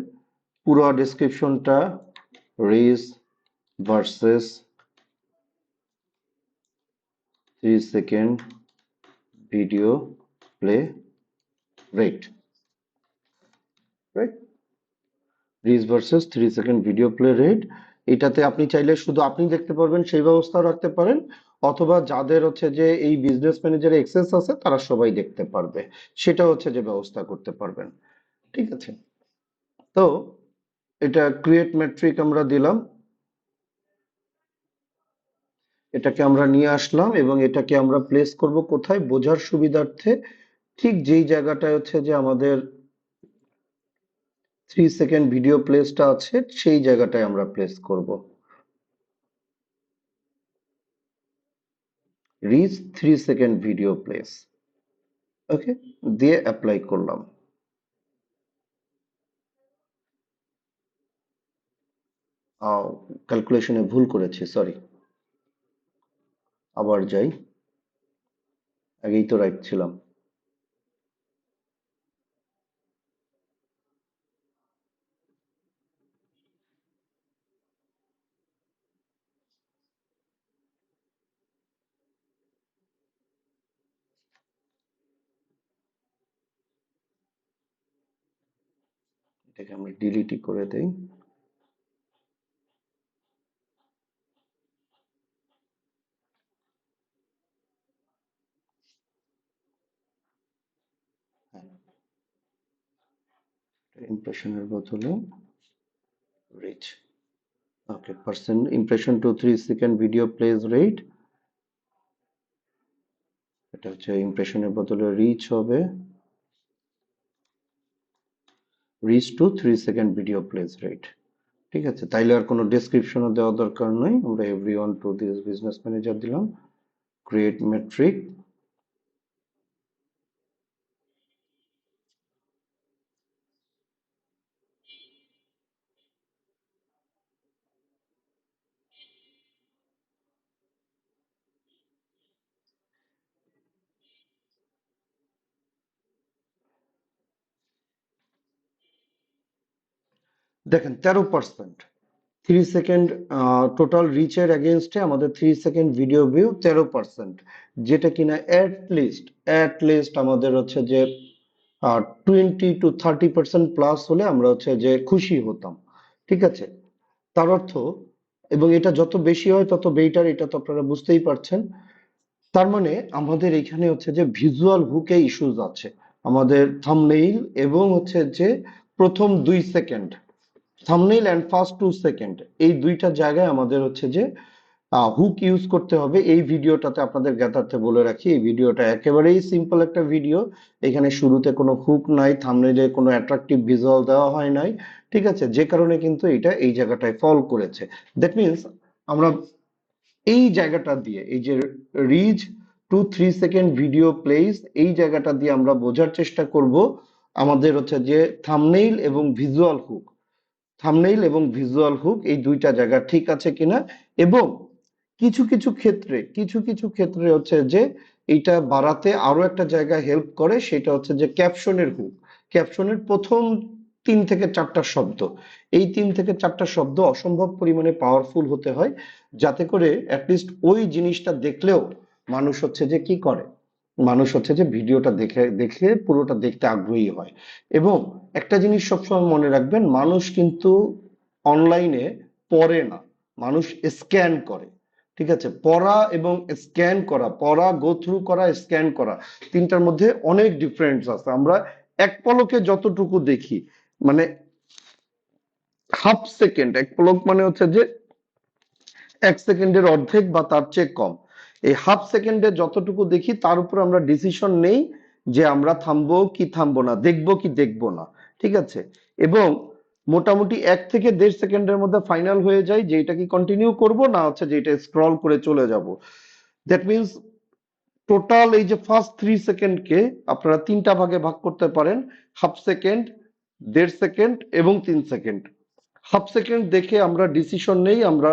S1: পুরো ডিসক্রিপশনটা, reach versus 3 second video play rate, right? Reach versus 3 second video play rate, এটাতে আপনি চাইলে শুধু আপনি দেখতে পারবেন সেই ব্যবস্থাও রাখতে পারেন, অথবা যাদের হচ্ছে যে এই বিজনেস ম্যানেজারে এক্সেস আছে তারা সবাই দেখতে পারবে, সেটা হচ্ছে যে ব্যবস্থা করতে পারবেন। ঠিক আছে, তো এটা ক্রিয়েট মেট্রিক আমরা দিলাম, এটাকে আমরা নিয়ে আসলাম এবং এটাকে আমরা প্লেস করব কোথায় বোঝার সুবিধার্থে, ঠিক যেই জায়গাটায় হচ্ছে যে আমাদের 3 সেকেন্ড ভিডিও প্লেসটা আছে সেই জায়গাটায় আমরা প্লেস করব। রিচ 3 সেকেন্ড ভিডিও প্লেস, ওকে, দিয়ে অ্যাপ্লাই করলাম। ক্যালকুলেশনে ভুল করেছি, সরি, আবার যাই, আগেই তো রাইট ছিলাম। এটাকে আমরা ডিলিটই করে দেই। ইমপ্রেশনের বদলে reach, okay, percent impression to 3 second video plays rate, এটা হচ্ছে ইমপ্রেশনের বদলে রিচ হবে, reach to 3 second video plays rate. ঠিক আছে, তাইলে আর কোনো ডেসক্রিপশনও দেওয়া দরকার নয়, আমরা everyone to this business manager দিলাম, ক্রিয়েট মেট্রিক। দেখেন 13%, 3 সেকেন্ড টোটাল রিচের এগেনস্টে আমাদের 3 সেকেন্ড ভিডিও ভিউ 13%, যেটা কিনা অ্যাট লিস্ট আমাদের হচ্ছে যে 20 to 30% প্লাস হলে আমরা হচ্ছে যে খুশি হতাম। ঠিক আছে, তার অর্থ, এবং এটা যত বেশি হয় তত বেটার, এটা তো আপনারা বুঝতেই পারছেন। তার মানে আমাদের এখানে হচ্ছে যে ভিজুয়াল হুকে ইস্যুজ আছে, আমাদের থাম্বনেইল এবং হচ্ছে যে প্রথম 2 second, thumbnail and first 2 second, এই দুইটা জায়গায় আমাদের হচ্ছে যে হুক ইউজ করতে হবে। এই ভিডিওটাতে আপনাদের জ্ঞাতার্থে বলে রাখি, এই ভিডিওটা একেবারেই সিম্পল একটা ভিডিও, এখানে শুরুতে কোনো হুক নাই, থাম্বনেইলে কোনো অ্যাট্রাকটিভ ভিজুয়াল দেওয়া হয় নাই। ঠিক আছে, যে কারণে কিন্তু এটা এই জায়গাটায় ফল করেছে। দ্যাট মিনস আমরা এই জায়গাটা দিয়ে, এই যে rich to 3 second video place, এই জায়গাটা দিয়ে আমরা বোঝার চেষ্টা করব আমাদের হচ্ছে যে থাম্বনেইল এবং ভিজুয়াল হুক, এই দুইটা জায়গা ঠিক আছে কিনা। এবং কিছু কিছু ক্ষেত্রে হচ্ছে যে এটা বাড়াতে আরো একটা জায়গা হেল্প করে, সেটা হচ্ছে যে ক্যাপশনের হুক, ক্যাপশনের প্রথম 3 থেকে 4টা শব্দ, এই 3 থেকে 4টা শব্দ অসম্ভব পরিমাণে পাওয়ারফুল হতে হয়, যাতে করে অ্যাটলিস্ট ওই জিনিসটা দেখলেও মানুষ হচ্ছে যে কি করে, মানুষ হচ্ছে যে ভিডিওটা দেখে দেখে পুরোটা দেখতে আগ্রহী হয়। এবং একটা জিনিস সবসময় মনে রাখবেন, মানুষ কিন্তু অনলাইনে পড়ে না, মানুষ স্ক্যান করে। ঠিক আছে, পড়া এবং স্ক্যান করা, পড়া গো থ্রু করা, স্ক্যান করা, তিনটার মধ্যে অনেক ডিফারেন্স আছে। আমরা এক পলকে যতটুকু দেখি, মানে হাফ সেকেন্ড, এক পলক মানে হচ্ছে যে 1 সেকেন্ডের অর্ধেক বা তার চেয়ে কম, এই হাফ সেকেন্ডে যতটুকু দেখি তার উপর আমরা ডিসিশন নেই যে আমরা থামবো কি থামবো না, দেখবো কি দেখবো না। ঠিক আছে, এবং মোটামুটি 1 থেকে 1.5 সেকেন্ডের মধ্যে ফাইনাল হয়ে যায় যে এটা কি কন্টিনিউ করব না হচ্ছে যে এটা স্ক্রল করে চলে যাব। দ্যাট মিনস টোটাল এই যে ফার্স্ট 3 সেকেন্ডকে আপনারা তিনটা ভাগে ভাগ করতে পারেন, হাফ সেকেন্ড, 1.5 সেকেন্ড এবং 3 সেকেন্ড। হাফ সেকেন্ড দেখে আমরা ডিসিশন নেই আমরা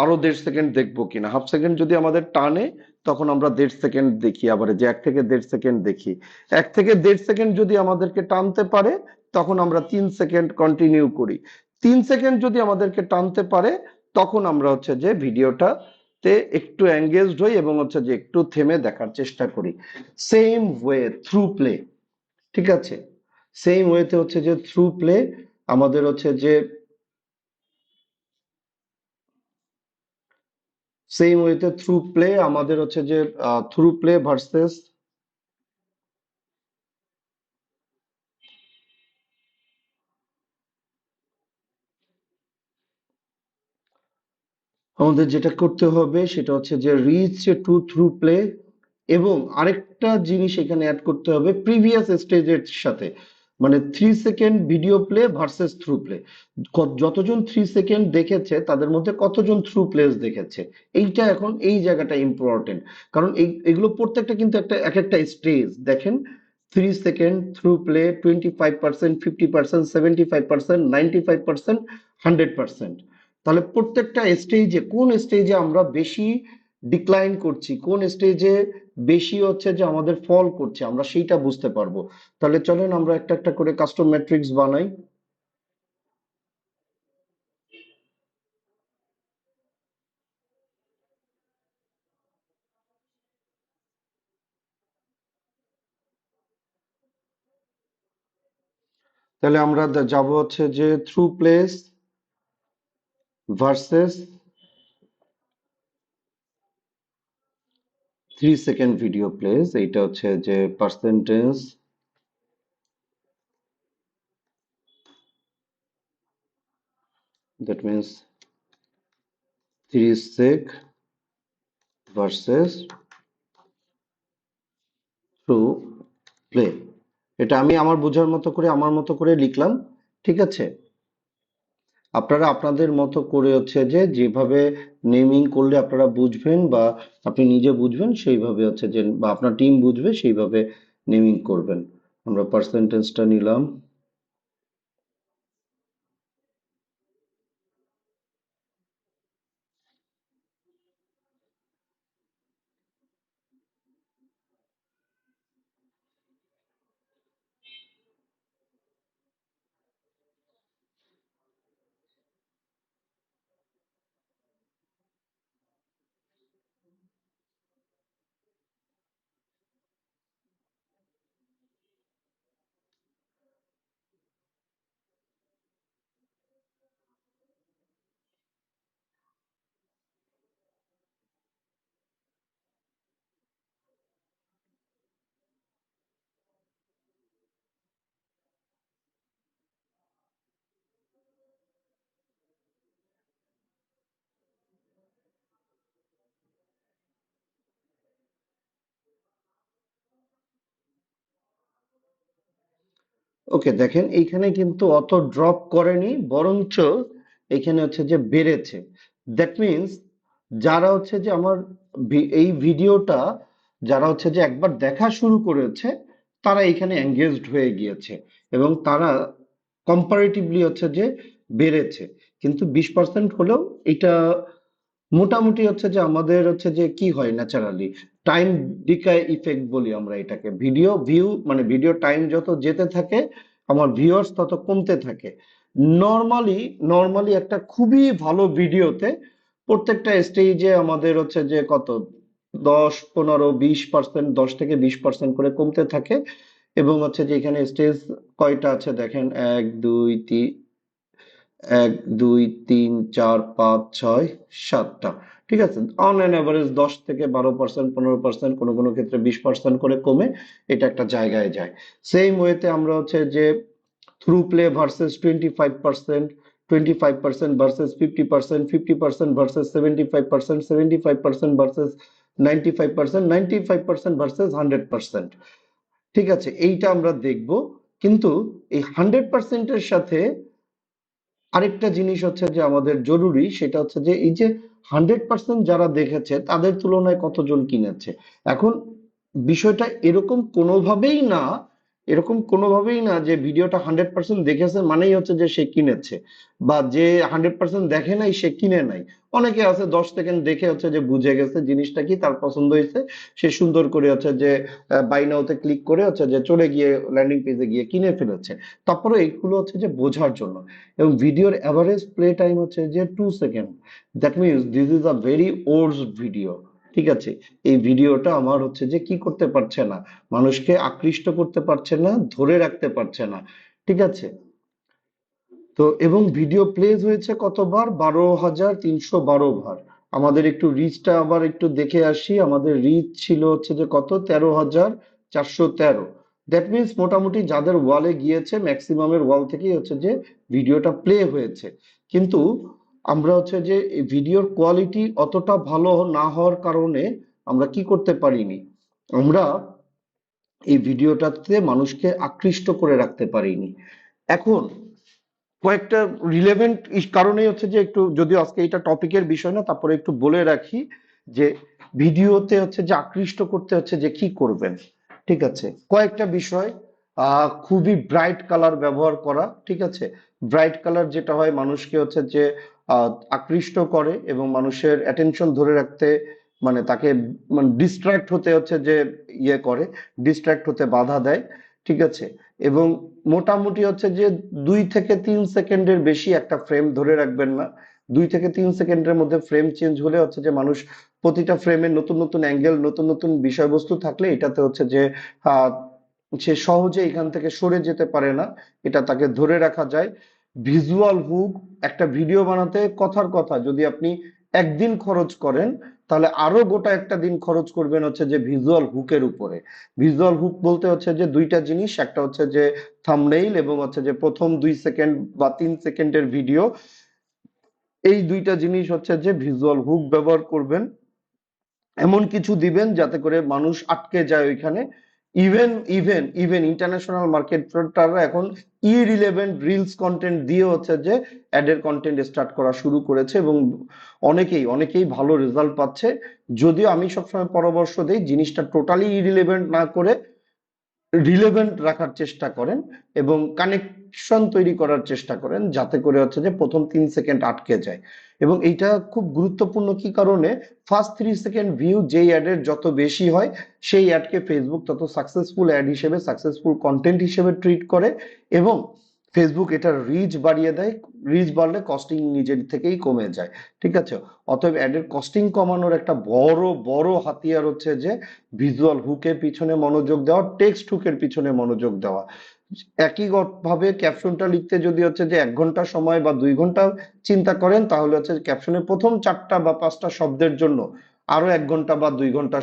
S1: আরো 1.5 সেকেন্ড দেখবো কিনা, হাফ সেকেন্ড যদি আমাদের টানে তখন আমরা 1.5 সেকেন্ড দেখি, আবার যে 1 থেকে 1.5 সেকেন্ড দেখি, 1 থেকে 1.5 সেকেন্ড যদি আমাদেরকে টানতে পারে তখন আমরা 3 সেকেন্ড কন্টিনিউ করি, 3 সেকেন্ড যদি আমাদেরকে টানতে পারে তখন আমরা হচ্ছে যে ভিডিওটাতে একটু এঙ্গেজড হই এবং হচ্ছে যে একটু থেমে দেখার চেষ্টা করি। সেম ওয়ে থ্রু প্লে, ঠিক আছে, সেম ওয়েতে হচ্ছে যে থ্রু প্লে আমাদের হচ্ছে যে সেম ওয়েতে থ্রু প্লে আমাদের হচ্ছে যে থ্রু প্লে ভার্সেস আমাদের যেটা করতে হবে সেটা হচ্ছে যে রিচ টু থ্রু প্লে, এবং আরেকটা জিনিস এখানে অ্যাড করতে হবে প্রিভিয়াস স্টেজের সাথে, মানে 3 second video play versus through play. যতজন 3 সেকেন্ড দেখেছে তাদের মধ্যে কতজন থ্রু প্লেস দেখেছে, এইটা এখন এই জায়গাটা ইম্পর্টেন্ট। কারণ এগুলো প্রত্যেকটা কিন্তু একটা এক একটা স্টেজ দেখেন। 3 সেকেন্ড থ্রু প্লে 25%, 50%, 75%, 95%, 100%। তাহলে প্রত্যেকটা স্টেজে কোন স্টেজে আমরা বেশি ডিক্লাইন করছি, কোন স্টেজে বেশি হচ্ছে যে আমাদের ফল করছে, আমরা সেইটা বুঝতে পারবো। তাহলে চলেন আমরা একটা একটা করে কাস্টম ম্যাট্রিক্স বানাই। তাহলে আমরা যাব হচ্ছে যে through plays versus 3 second video plays, এইটা হচ্ছে যে percentage, that means 3 sec versus through play. এটা আমি আমার বোঝার মতো করে আমার মতো করে লিখলাম, ঠিক আছে। আপনারা আপনাদের মতো করে হচ্ছে যে যেভাবে নেমিং করলে আপনারা বুঝবেন বা আপনি নিজে বুঝবেন সেইভাবে হচ্ছে যে, বা আপনার টিম বুঝবে সেইভাবে নেমিং করবেন। আমরা পার্সেন্টেজটা নিলাম। ওকে, দেখেন এইখানে কিন্তু অত ড্রপ করেনি, বরঞ্চ এখানে হচ্ছে যে বেড়েছে। দ্যাট মিন্স যারা হচ্ছে যে আমার এই ভিডিওটা যারা হচ্ছে যে একবার দেখা শুরু করেছে তারা এখানে এঙ্গেজড হয়ে গিয়েছে, এবং তারা কম্পারেটিভলি হচ্ছে যে বেড়েছে। কিন্তু 20% হলেও এটা মোটামুটি হচ্ছে যে আমাদের হচ্ছে যে কি হয় ন্যাচারালি টাইম ডিকাই ইফেক্ট বলি আমরা এটাকে। ভিডিও ভিউ মানে ভিডিও টাইম যত যেতে থাকে আমার ভিউয়ার্স তত কমতে থাকে। নর্মালি নর্মালি একটা খুবই ভালো ভিডিওতে প্রত্যেকটা স্টেজে আমাদের হচ্ছে যে কত 10, 15, 20%, 10 থেকে 20% করে কমতে থাকে। এবং হচ্ছে যে এখানে স্টেজ কয়টা আছে দেখেন, 1, 2, 3, 1, 2, 3, 4, 5, 6, 7টা। ঠিক আছে, অন অ্যান অ্যাভারেজ 10 থেকে 12%, 15%, কোনো কোনো ক্ষেত্রে 20% করে কমে এটা একটা জায়গায় যায়। সেম ওয়েতে আমরা হচ্ছে যে through play versus 25%, 25% versus 50%, 50% versus 75%, 75% versus 95%, 95% versus 100%। ঠিক আছে, এইটা আমরা দেখব। কিন্তু এই 100%-এর সাথে আরেকটা জিনিস হচ্ছে যে আমাদের জরুরি, সেটা হচ্ছে যে এই যে 100% যারা দেখেছে তাদের তুলনায় কতজন কিনেছে। এখন বিষয়টা এরকম কোনোভাবেই না, এরকম কোনোভাবেই না যে ভিডিওটা 100% দেখেছে মানেই হচ্ছে যে সে কিনেছে, বা যে 100% দেখে নাই সে কিনে নাই। অনেকে আছে 10 সেকেন্ড দেখে হচ্ছে যে বুঝে গেছে জিনিসটা কি, তার পছন্দ হয়েছে, সে সুন্দর করে হচ্ছে যে বাই নাওতে ক্লিক করে হচ্ছে যে চলে গিয়ে ল্যান্ডিং পেজে গিয়ে কিনে ফেলেছে। তারপরে এইগুলো হচ্ছে যে বোঝার জন্য। এবং ভিডিওর অ্যাভারেজ প্লে টাইম হচ্ছে যে 2 second. That means this is a very old video. ঠিক আছে, এই ভিডিওটা আমার হচ্ছে যে কি করতে পারছে না, মানুষকে আকৃষ্ট করতে পারছে না, ধরে রাখতে পারছে না। ঠিক আছে, তো এবং ভিডিও প্লেজ হয়েছে কতবার, 12,312 বার। আমাদের একটু রিচটা আবার একটু দেখে আসি। আমাদের রিচ ছিল হচ্ছে যে কত, 13,413। দ্যাট মিনস মোটামুটি যাদের ওয়ালে গিয়েছে ম্যাক্সিমামের ওয়াল থেকেই হচ্ছে যে ভিডিওটা প্লে হয়েছে। কিন্তু আমরা হচ্ছে যে ভিডিওর কোয়ালিটি অতটা ভালো না হওয়ার কারণে আমরা কি করতে পারিনি, আমরা এই ভিডিওটাতে মানুষকে আকৃষ্ট করে রাখতে পারিনি। এখন কয়েকটা রিলেভেন্ট কারণেই হচ্ছে যে, একটু যদিও আজকে এটা টপিকের বিষয় না, তারপরে একটু বলে রাখি যে ভিডিওতে হচ্ছে যে আকৃষ্ট করতে হচ্ছে যে কি করবেন। ঠিক আছে, কয়েকটা বিষয়। খুবই ব্রাইট কালার ব্যবহার করা। ঠিক আছে, ব্রাইট কালার যেটা হয় মানুষকে হচ্ছে যে আহ, আকৃষ্ট করে এবং মানুষের অ্যাটেনশন ধরে রাখতে, মানে তাকে মানে ডিস্ট্রাক্ট হতে হচ্ছে যে ইয়ে করে, ডিস্ট্রাক্ট হতে বাধা দেয়। ঠিক আছে, এবং মোটামুটি হচ্ছে যে 2 থেকে 3 সেকেন্ডের বেশি একটা ফ্রেম ধরে রাখবেন না। 2 থেকে 3 সেকেন্ডের মধ্যে ফ্রেম চেঞ্জ হলে হচ্ছে যে মানুষ প্রতিটা ফ্রেমে নতুন নতুন অ্যাঙ্গেল, নতুন নতুন বিষয়বস্তু থাকলে এটাতে হচ্ছে যে আহ সে সহজে এখান থেকে সরে যেতে পারে না, এটা তাকে ধরে রাখা যায়। ভিজুয়াল হুক, একটা ভিডিও বানাতে কথার কথা যদি আপনি একদিন খরচ করেন, তাহলে আরো গোটা একটা দিন খরচ করবেন হচ্ছে যে ভিজুয়াল হুকের উপরে। ভিজুয়াল হুক বলতে হচ্ছে যে দুইটা জিনিস, একটা হচ্ছে যে থাম্বনেইল এবং হচ্ছে যে প্রথম 2 সেকেন্ড বা 3 সেকেন্ডের ভিডিও। এই দুইটা জিনিস হচ্ছে যে ভিজুয়াল হুক ব্যবহার করবেন। এমন কিছু দিবেন যাতে করে মানুষ আটকে যায় ওইখানে। ইভেন ইভেন ইভেন ইন্টারন্যাশনাল মার্কেটাররা এখন ইরিলেভেন্ট রিলস কন্টেন্ট দিয়ে হচ্ছে যে অ্যাডের কন্টেন্ট স্টার্ট করা শুরু করেছে এবং অনেকেই অনেকেই ভালো রেজাল্ট পাচ্ছে। যদিও আমি সবসময় পরামর্শ দিই জিনিসটা টোটালি ইরিলেভেন্ট না করে রিলেভেন্ট রাখার চেষ্টা করেন এবং কানেকশন তৈরি করার চেষ্টা করেন, যাতে করে হচ্ছে যে প্রথম 3 সেকেন্ড আটকে যায়। এবং এইটা খুব গুরুত্বপূর্ণ কি কারণে, ফার্স্ট 3 সেকেন্ড ভিউ যেই অ্যাডের যত বেশি হয়, সেই অ্যাডকে ফেসবুক তত সাকসেসফুল অ্যাড হিসেবে, সাকসেসফুল কন্টেন্ট হিসেবে ট্রিট করে এবং ফেসবুক এটার রিচ বাড়িয়ে দেয়। রিচ বাড়লে কস্টিং নিজের থেকেই কমে যায়। ঠিক আছে, অতএব অ্যাডের কস্টিং কমানোর একটা বড় বড় হাতিয়ার হচ্ছে যে ভিজুয়াল হুকের পিছনে মনোযোগ দেওয়া, টেক্সট হুকের পিছনে মনোযোগ দেওয়া। একই ভাবে ক্যাপশনটা লিখতে যদি হচ্ছে যে 1 ঘন্টা সময় বা 2 ঘন্টা চিন্তা করেন, তাহলে হচ্ছে ক্যাপশনের প্রথম 4টা বা 5টা শব্দের জন্য আরো 1 ঘন্টা বা 2 ঘন্টা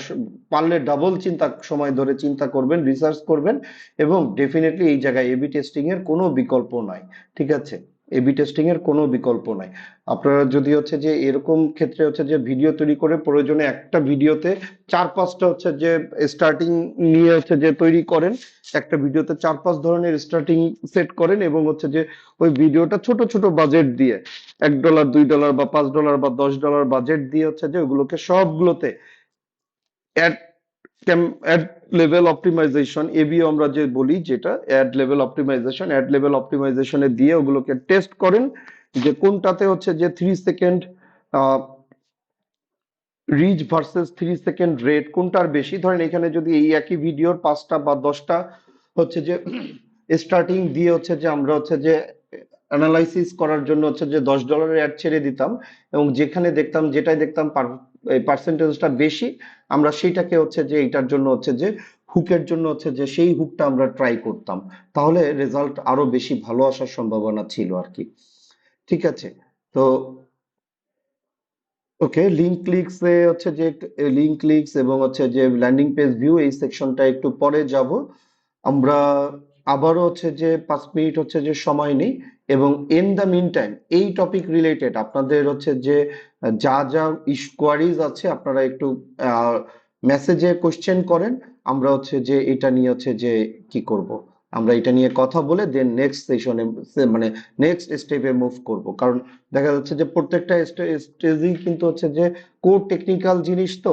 S1: পারলে ডাবল চিন্তা সময় ধরে চিন্তা করবেন, রিসার্চ করবেন। এবং ডেফিনেটলি এই জায়গায় এবি টেস্টিং এর কোনো বিকল্প নাই। ঠিক আছে, এবি টেস্টিং এর কোনো বিকল্প নাই। আপনারা যদি হচ্ছে যে এরকম ক্ষেত্রে হচ্ছে যে ভিডিও তৈরি করে প্রয়োজনে একটা ভিডিওতে 4-5টা হচ্ছে যে স্টার্টিং নিয়ে হচ্ছে যে তৈরি করেন, একটা ভিডিওতে 4-5 ধরনের স্টার্টিং সেট করেন এবং হচ্ছে যে ওই ভিডিওটা ছোট ছোট বাজেট দিয়ে, $1, $2 বা $5 বা $10 বাজেট দিয়ে হচ্ছে যে ওগুলোকে সবগুলোতে ad ad level optimisation, ABO আমরা যে বলি, যেটা অ্যাড লেভেল অপটিমাইজেশনে দিয়ে ওগুলোকে টেস্ট করেন যে কোনটাতে হচ্ছে যে 3 second reach versus 3 second rate কোনটার বেশি। ধরেন এখানে যদি এই একই ভিডিওর 5টা বা 10টা হচ্ছে যে স্টার্টিং দিয়ে হচ্ছে যে আমরা হচ্ছে যে অ্যানালাইসিস করার জন্য হচ্ছে যে $10 অ্যাড ছেড়ে দিতাম এবং যেখানে দেখতাম, যেটাই দেখতাম পার্সেন্টেজটা বেশি, আমরা সেইটাকে হচ্ছে যে এটার জন্য হচ্ছে যে হুকের জন্য হচ্ছে যে সেই হুকটা আমরা ট্রাই করতাম, তাহলে রেজাল্ট আরো বেশি ভালো আসার সম্ভাবনা ছিল আর কি। ঠিক আছে, তো ওকে, লিঙ্ক ক্লিকস এ হচ্ছে যে লিঙ্ক ক্লিকস এবং হচ্ছে যে ল্যান্ডিং পেজ ভিউ, এই সেকশনটা একটু পরে যাব আমরা। আবারও হচ্ছে যে 5 মিনিট হচ্ছে যে সময় নেই এবং ইন দ্য মিন টাইম এই টপিক রিলেটেড আপনাদের হচ্ছে যে যা যা কোয়ারিজ আছে আপনারা একটু মেসেজে কোশ্চেন করেন। আমরা হচ্ছে যে এটা নিয়ে হচ্ছে যে কি করব, আমরা এটা নিয়ে কথা বলে দেন নেক্সট সেশনে, মানে নেক্সট স্টেপে মুভ করব। কারণ দেখা যাচ্ছে যে প্রত্যেকটা স্টেজই কিন্তু হচ্ছে যে কোর টেকনিক্যাল জিনিস, তো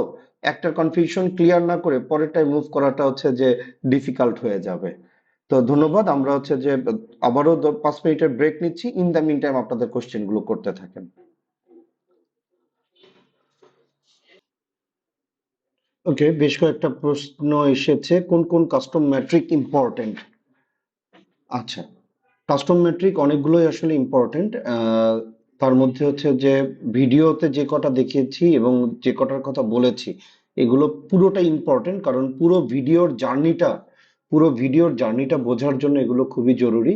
S1: একটা কনফিউশন ক্লিয়ার না করে পরেরটায় মুভ করাটা হচ্ছে যে ডিফিকাল্ট হয়ে যাবে। তো ধন্যবাদ, আমরা হচ্ছে যে আবারও 5 মিনিটের ব্রেক নিচ্ছি। ইন দ্য মিন টাইম আপনাদের কোশ্চেন গুলো করতে থাকেন। ওকে, বেশ কয়েকটা প্রশ্ন এসেছে, কোন কোন কাস্টম মেট্রিক ইম্পর্টেন্ট। আচ্ছা, কাস্টম মেট্রিক অনেকগুলোই আসলে ইম্পর্টেন্ট। তার মধ্যে হচ্ছে যে ভিডিওতে যে কটা দেখিয়েছি এবং যে কটার কথা বলেছি এগুলো পুরোটাই ইম্পর্টেন্ট, কারণ পুরো ভিডিওর জার্নিটা বোঝার জন্য এগুলো খুবই জরুরি।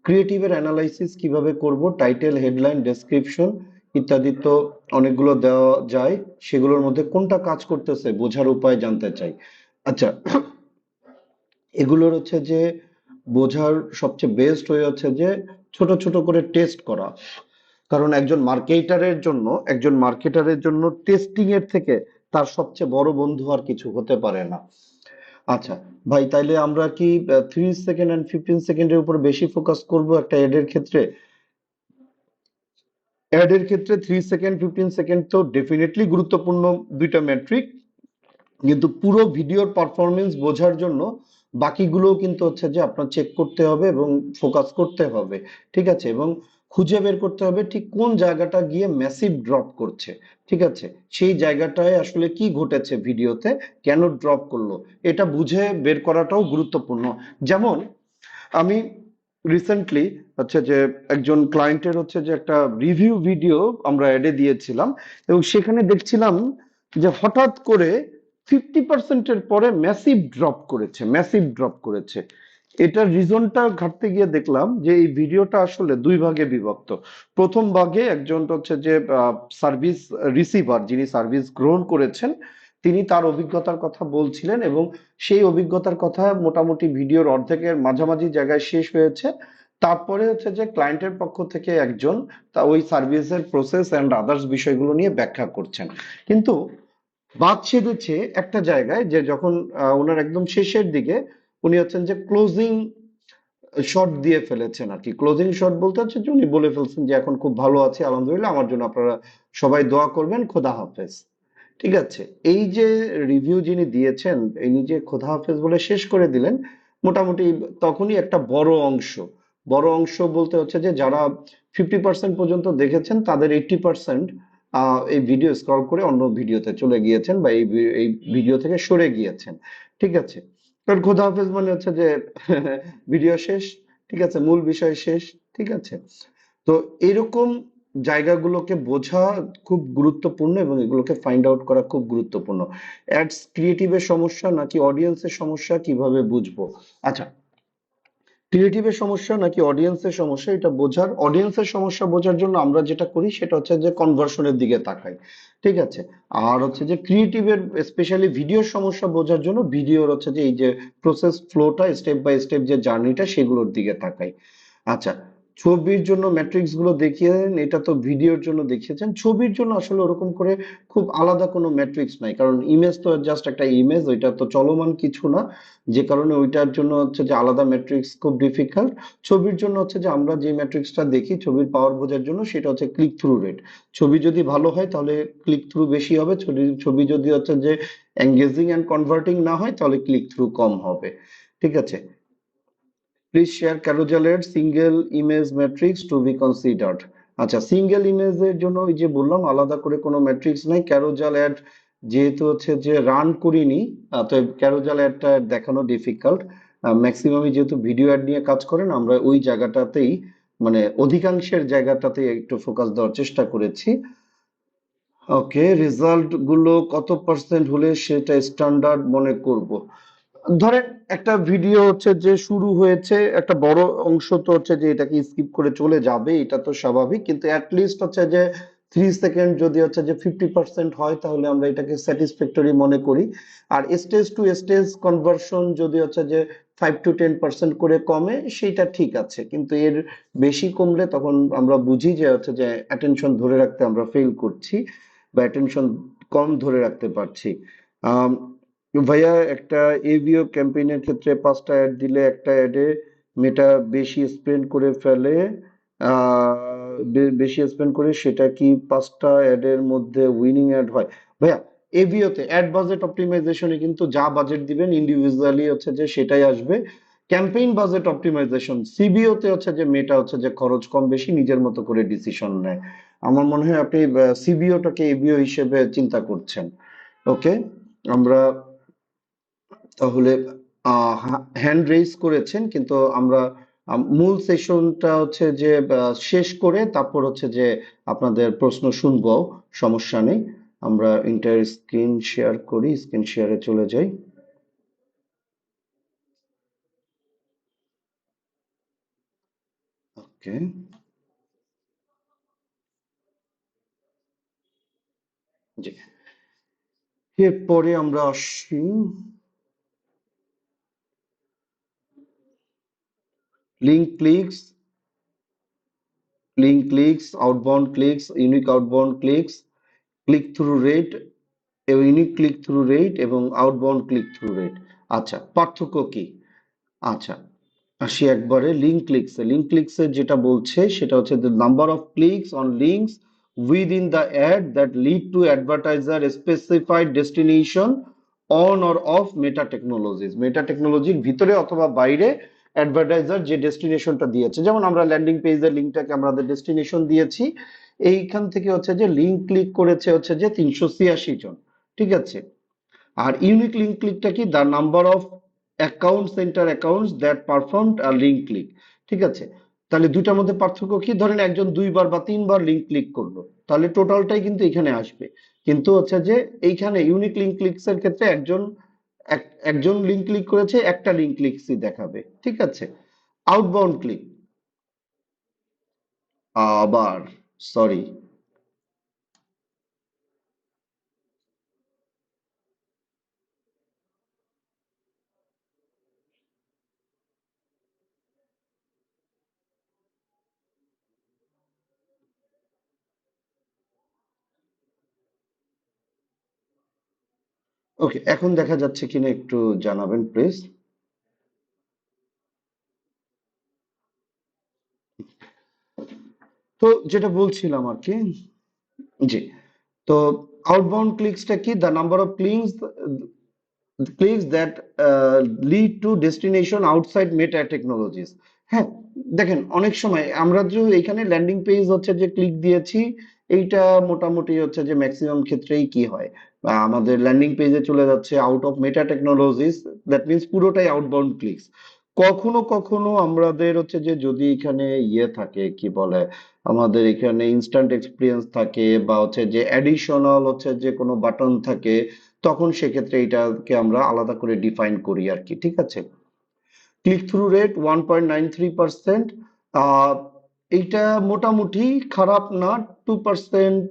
S1: ক্রিয়েটিভের অ্যানালাইসিস কিভাবে করব, টাইটেল, হেডলাইন, ডেসক্রিপশন, ইত্যাদি তো অনেকগুলো দেওয়া যায়, সেগুলোর মধ্যে কোনটা কাজ করতেছে বোঝার উপায় জানতে চাই। আচ্ছা, এগুলোর হচ্ছে যে বোঝার সবচেয়ে বেস্ট ওয়ে হচ্ছে যে ছোট ছোট করে টেস্ট করা। কারণ একজন মার্কেটারের জন্য টেস্টিং এর থেকে তার সবচেয়ে বড় বন্ধু আর কিছু হতে পারে না। আচ্ছা ভাই, তাইলে আমরা কি 3 সেকেন্ড এন্ড 15 সেকেন্ডের উপর বেশি ফোকাস করব একটা এডের ক্ষেত্রে? অ্যাডের ক্ষেত্রে 3 সেকেন্ড 15 সেকেন্ড তো ডেফিনেটলি গুরুত্বপূর্ণ দুইটা মেট্রিক, কিন্তু পুরো ভিডিওর পারফরমেন্স বোঝার জন্য বাকিগুলোও কিন্তু হচ্ছে যে আপনার চেক করতে হবে এবং ফোকাস করতে হবে। ঠিক আছে? এবং খুঁজে বের করতে হবে ঠিক কোন জায়গাটা গিয়ে ম্যাসিভ ড্রপ করছে। ঠিক আছে? সেই জায়গাটায় আসলে কি ঘটেছে ভিডিওতে, কেন ড্রপ করলো, এটা বুঝে বের করাটাও গুরুত্বপূর্ণ। যেমন আমি রিসেন্টলি হচ্ছে যে একজন ক্লায়েন্টের হচ্ছে যে একটা রিভিউ ভিডিও আমরা অ্যাডে দিয়েছিলাম, এবং সেখানে দেখছিলাম যে হঠাৎ করে 50%-এর পরে ম্যাসিভ ড্রপ করেছে। এটার রিজনটা ঘাটতে গিয়ে দেখলাম যে এই ভিডিওটা আসলে দুই ভাগে বিভক্ত। প্রথম ভাগে একজন হচ্ছে যে সার্ভিস রিসিভার, যিনি সার্ভিস গ্রহণ করেছেন, তিনি তার অভিজ্ঞতার কথা বলছিলেন, এবং সেই অভিজ্ঞতার কথা মোটামুটি ভিডিওর অর্ধেকের মাঝামাঝি জায়গায় শেষ হয়েছে। তারপরে হচ্ছে যে ক্লায়েন্টের পক্ষ থেকে একজন তা ওই সার্ভিসের প্রসেস অ্যান্ড আদার্স বিষয়গুলো নিয়ে ব্যাখ্যা করছেন। কিন্তু বাদ সেধেছে একটা জায়গায়, যে যখন ওনার একদম শেষের দিকে উনি হচ্ছেন যে ক্লোজিং শট দিয়ে ফেলেছেন আর কি। ক্লোজিং শট বলতে হচ্ছে যে উনি বলে ফেলছেন যে এখন খুব ভালো আছি আলহামদুলিল্লাহ, আমার জন্য আপনারা সবাই দোয়া করবেন, খোদা হাফেজ। ঠিক আছে? এই যে রিভিউ যিনি দিয়েছেন, ইনি যে খোদা হাফেজ বলে শেষ করে দিলেন, মোটামুটি তখনই একটা বড় অংশ বলতে হচ্ছে যে যারা 50% পর্যন্ত দেখেছেন তাদের 80% এই ভিডিও স্ক্রল করে অন্য ভিডিওতে চলে গিয়েছেন, বা এই ভিডিও থেকে সরে গিয়েছেন। ঠিক আছে? কারণ খোদা হাফেজ মানে হচ্ছে যে ভিডিও শেষ। ঠিক আছে? মূল বিষয় শেষ। ঠিক আছে? তো এরকম জায়গাগুলোকে বোঝা খুব গুরুত্বপূর্ণ, এবং এগুলোকে ফাইন্ড আউট করা খুব গুরুত্বপূর্ণ। অ্যাডস ক্রিয়েটিভের সমস্যা নাকি অডিয়েন্সের সমস্যা, কিভাবে বুঝবো? আচ্ছা, ক্রিয়েটিভের সমস্যা নাকি অডিয়েন্সের সমস্যা, এটা বোঝার, অডিয়েন্সের সমস্যা বোঝার জন্য আমরা যেটা করি সেটা হচ্ছে যে কনভার্সনের দিকে তাকাই। ঠিক আছে? আর হচ্ছে যে ক্রিয়েটিভের স্পেশালি ভিডিওর সমস্যা বোঝার জন্য ভিডিওর হচ্ছে যে এই যে প্রসেস ফ্লোটা, স্টেপ বাই স্টেপ যে জার্নিটা, সেগুলোর দিকে তাকাই। আচ্ছা, ছবির জন্য ম্যাট্রিক্স গুলো দেখিয়েছেন, এটা তো ভিডিওর জন্য দেখিয়েছেন। ছবির জন্য আসলে ওরকম করে খুব আলাদা কোনো ম্যাট্রিক্স নাই, কারণ ইমেজ তো জাস্ট একটা ইমেজ, ওইটা তো চলমান কিছু না। যে কারণে ওইটার জন্য হচ্ছে যে আলাদা ম্যাট্রিক্স খুব ডিফিকাল্ট। ছবির জন্য হচ্ছে যে আমরা যে ম্যাট্রিক্সটা দেখি ছবির পাওয়ার বোঝার জন্য, সেটা হচ্ছে ক্লিক থ্রু রেট। ছবি যদি ভালো হয় তাহলে ক্লিক থ্রু বেশি হবে, ছবি যদি হচ্ছে যে এঙ্গেজিং এন্ড কনভার্টিং না হয় তাহলে ক্লিক থ্রু কম হবে। ঠিক আছে? প্লিজ শেয়ার ক্যারোজালের single image matrix to be considered. আচ্ছা, সিঙ্গেল ইমেজের জন্য ওই যে বললাম আলাদা করে কোনো ম্যাট্রিক্স নাই। ক্যারোজাল অ্যাড যেহেতু হচ্ছে যে রান করিনি, তো ক্যারোজাল অ্যাডটা দেখানো ডিফিকাল্ট। ম্যাক্সিমামই যেহেতু ভিডিও অ্যাড নিয়ে কাজ করেন, আমরা ওই জায়গাটাতেই মানে অধিকাংশের জায়গাটাতে একটু ফোকাস দেওয়ার চেষ্টা করেছি। ওকে, রেজাল্ট গুলো কত পার্সেন্ট হলে সেটা স্ট্যান্ডার্ড মনে করব? ধরেন একটা ভিডিও হচ্ছে যে শুরু হয়েছে, একটা বড় অংশ তো হচ্ছে যে এটাকে স্কিপ করে চলে যাবে, এটা তো স্বাভাবিক, কিন্তু অ্যাটলিস্ট হচ্ছে যে 3 সেকেন্ড যদি হচ্ছে যে 50% হয় তাহলে আমরা এটাকে স্যাটিসফ্যাক্টরি মনে করি। আর স্টেজ টু স্টেজ কনভার্সন যদি হচ্ছে যে 5 to 10% করে কমে, সেটা ঠিক আছে, কিন্তু এর বেশি কমলে তখন আমরা বুঝি যে হচ্ছে যে অ্যাটেনশন ধরে রাখতে আমরা ফেল করছি, বা অ্যাটেনশন কম ধরে রাখতে পারছি। আম, ভাইয়া, একটা এভিও ক্যাম্পেইনের ক্ষেত্রে 5টা অ্যাড দিলে একটা অ্যাডে মেটা বেশি স্পেন্ড করে ফেলে, বেশি স্পেন্ড করে, সেটা কি 5টা অ্যাডের মধ্যে উইনিং অ্যাড হয়? ভাইয়া, এভিওতে অ্যাড বাজেট অপটিমাইজেশনে কিন্তু যা বাজেট দিবেন ইন্ডিভিজুয়ালি হচ্ছে যে সেটাই আসবে। ক্যাম্পেইন বাজেট অপটিমাইজেশন সিবিওতে হচ্ছে যে মেটা হচ্ছে যে খরচ কম বেশি নিজের মতো করে ডিসিশন নেয়। আমার মনে হয় আপনি সিবিওটাকে এভিও হিসেবে চিন্তা করছেন। ওকে, আমরা তাহলে হ্যান্ড রেইজ করেছেন, কিন্তু আমরা মূল সেশনটা হচ্ছে যে শেষ করে তারপর হচ্ছে যে আপনাদের প্রশ্ন শুনবো। সমস্যা নেই, আমরা ইন্টার স্ক্রিন শেয়ার করি, স্ক্রিন শেয়ারে চলে যাই। ওকে, জি, এরপরে আমরা আসি link clicks, outbound clicks, unique outbound clicks, click through rate, unique click through rate এবং আউটবাউন্ড ক্লিক থ্রু রেট। আচ্ছা, পার্থক্য কি? আচ্ছা, আসি একবারে লিঙ্ক ক্লিকসে যেটা বলছে সেটা হচ্ছে the number of clicks on links within the ad that lead to advertiser specified destination on or off Meta technologies. Meta টেকনোলজির ভিতরে অথবা বাইরে অ্যাডভার্টাইজার যে ডেস্টিনেশনটা দিয়েছে, যেমন আমরা ল্যান্ডিং পেজের লিঙ্কটাকে আমাদের ডেস্টিনেশন দিয়েছি, এইখান থেকে হচ্ছে যে লিঙ্ক ক্লিক করেছে হচ্ছে যে 386 জন। ঠিক আছে, আর ইউনিক লিঙ্ক ক্লিকটা কি? The number of accounts that performed a link click. ঠিক আছে, তাহলে দুইটার মধ্যে পার্থক্য কি? ধরেন একজন দুইবার বা তিনবার লিঙ্ক ক্লিক করলো, তাহলে টোটালটাই কিন্তু এখানে আসবে। কিন্তু হচ্ছে যে এইখানে ইউনিক লিঙ্ক ক্লিকস এর ক্ষেত্রে একজন লিঙ্ক ক্লিক করেছে, একটা লিঙ্ক ক্লিকসই দেখাবে। ঠিক আছে, আউটবাউন্ড ক্লিক আবার, সরি, ওকে, এখন দেখা যাচ্ছে কিনা একটু জানাবেন প্লিজ। তো যেটা বলছিলাম আর কি, জি, তো আউটবাউন্ড ক্লিকসটা কি? The number of clicks that lead to destination outside meta technologies. হ্যাঁ, দেখেন অনেক সময় আমরা যে এখানে ল্যান্ডিং পেজ হচ্ছে যে ক্লিক দিয়েছি, এইটা মোটামুটি হচ্ছে যে ম্যাক্সিমাম ক্ষেত্রেই কি হয়, আমাদের ল্যান্ডিং পেজে চলে যাচ্ছে out of meta technologies, that means পুরোটাই আউটবাউন্ড ক্লিকস। কখনো কখনো আমাদের হচ্ছে যে যদি এখানে ইয়ে থাকে, কি বলে, আমাদের এখানে ইনস্ট্যান্ট এক্সপিরিয়েন্স থাকে বা হচ্ছে যে অ্যাডিশনাল হচ্ছে যে কোনো বাটন থাকে, তখন সেক্ষেত্রে এটাকে আমরা আলাদা করে ডিফাইন করি আর কি। ঠিক আছে, ক্লিক থ্রু রেট 1.93%। এইটা মোটামুটি খারাপ না, 2%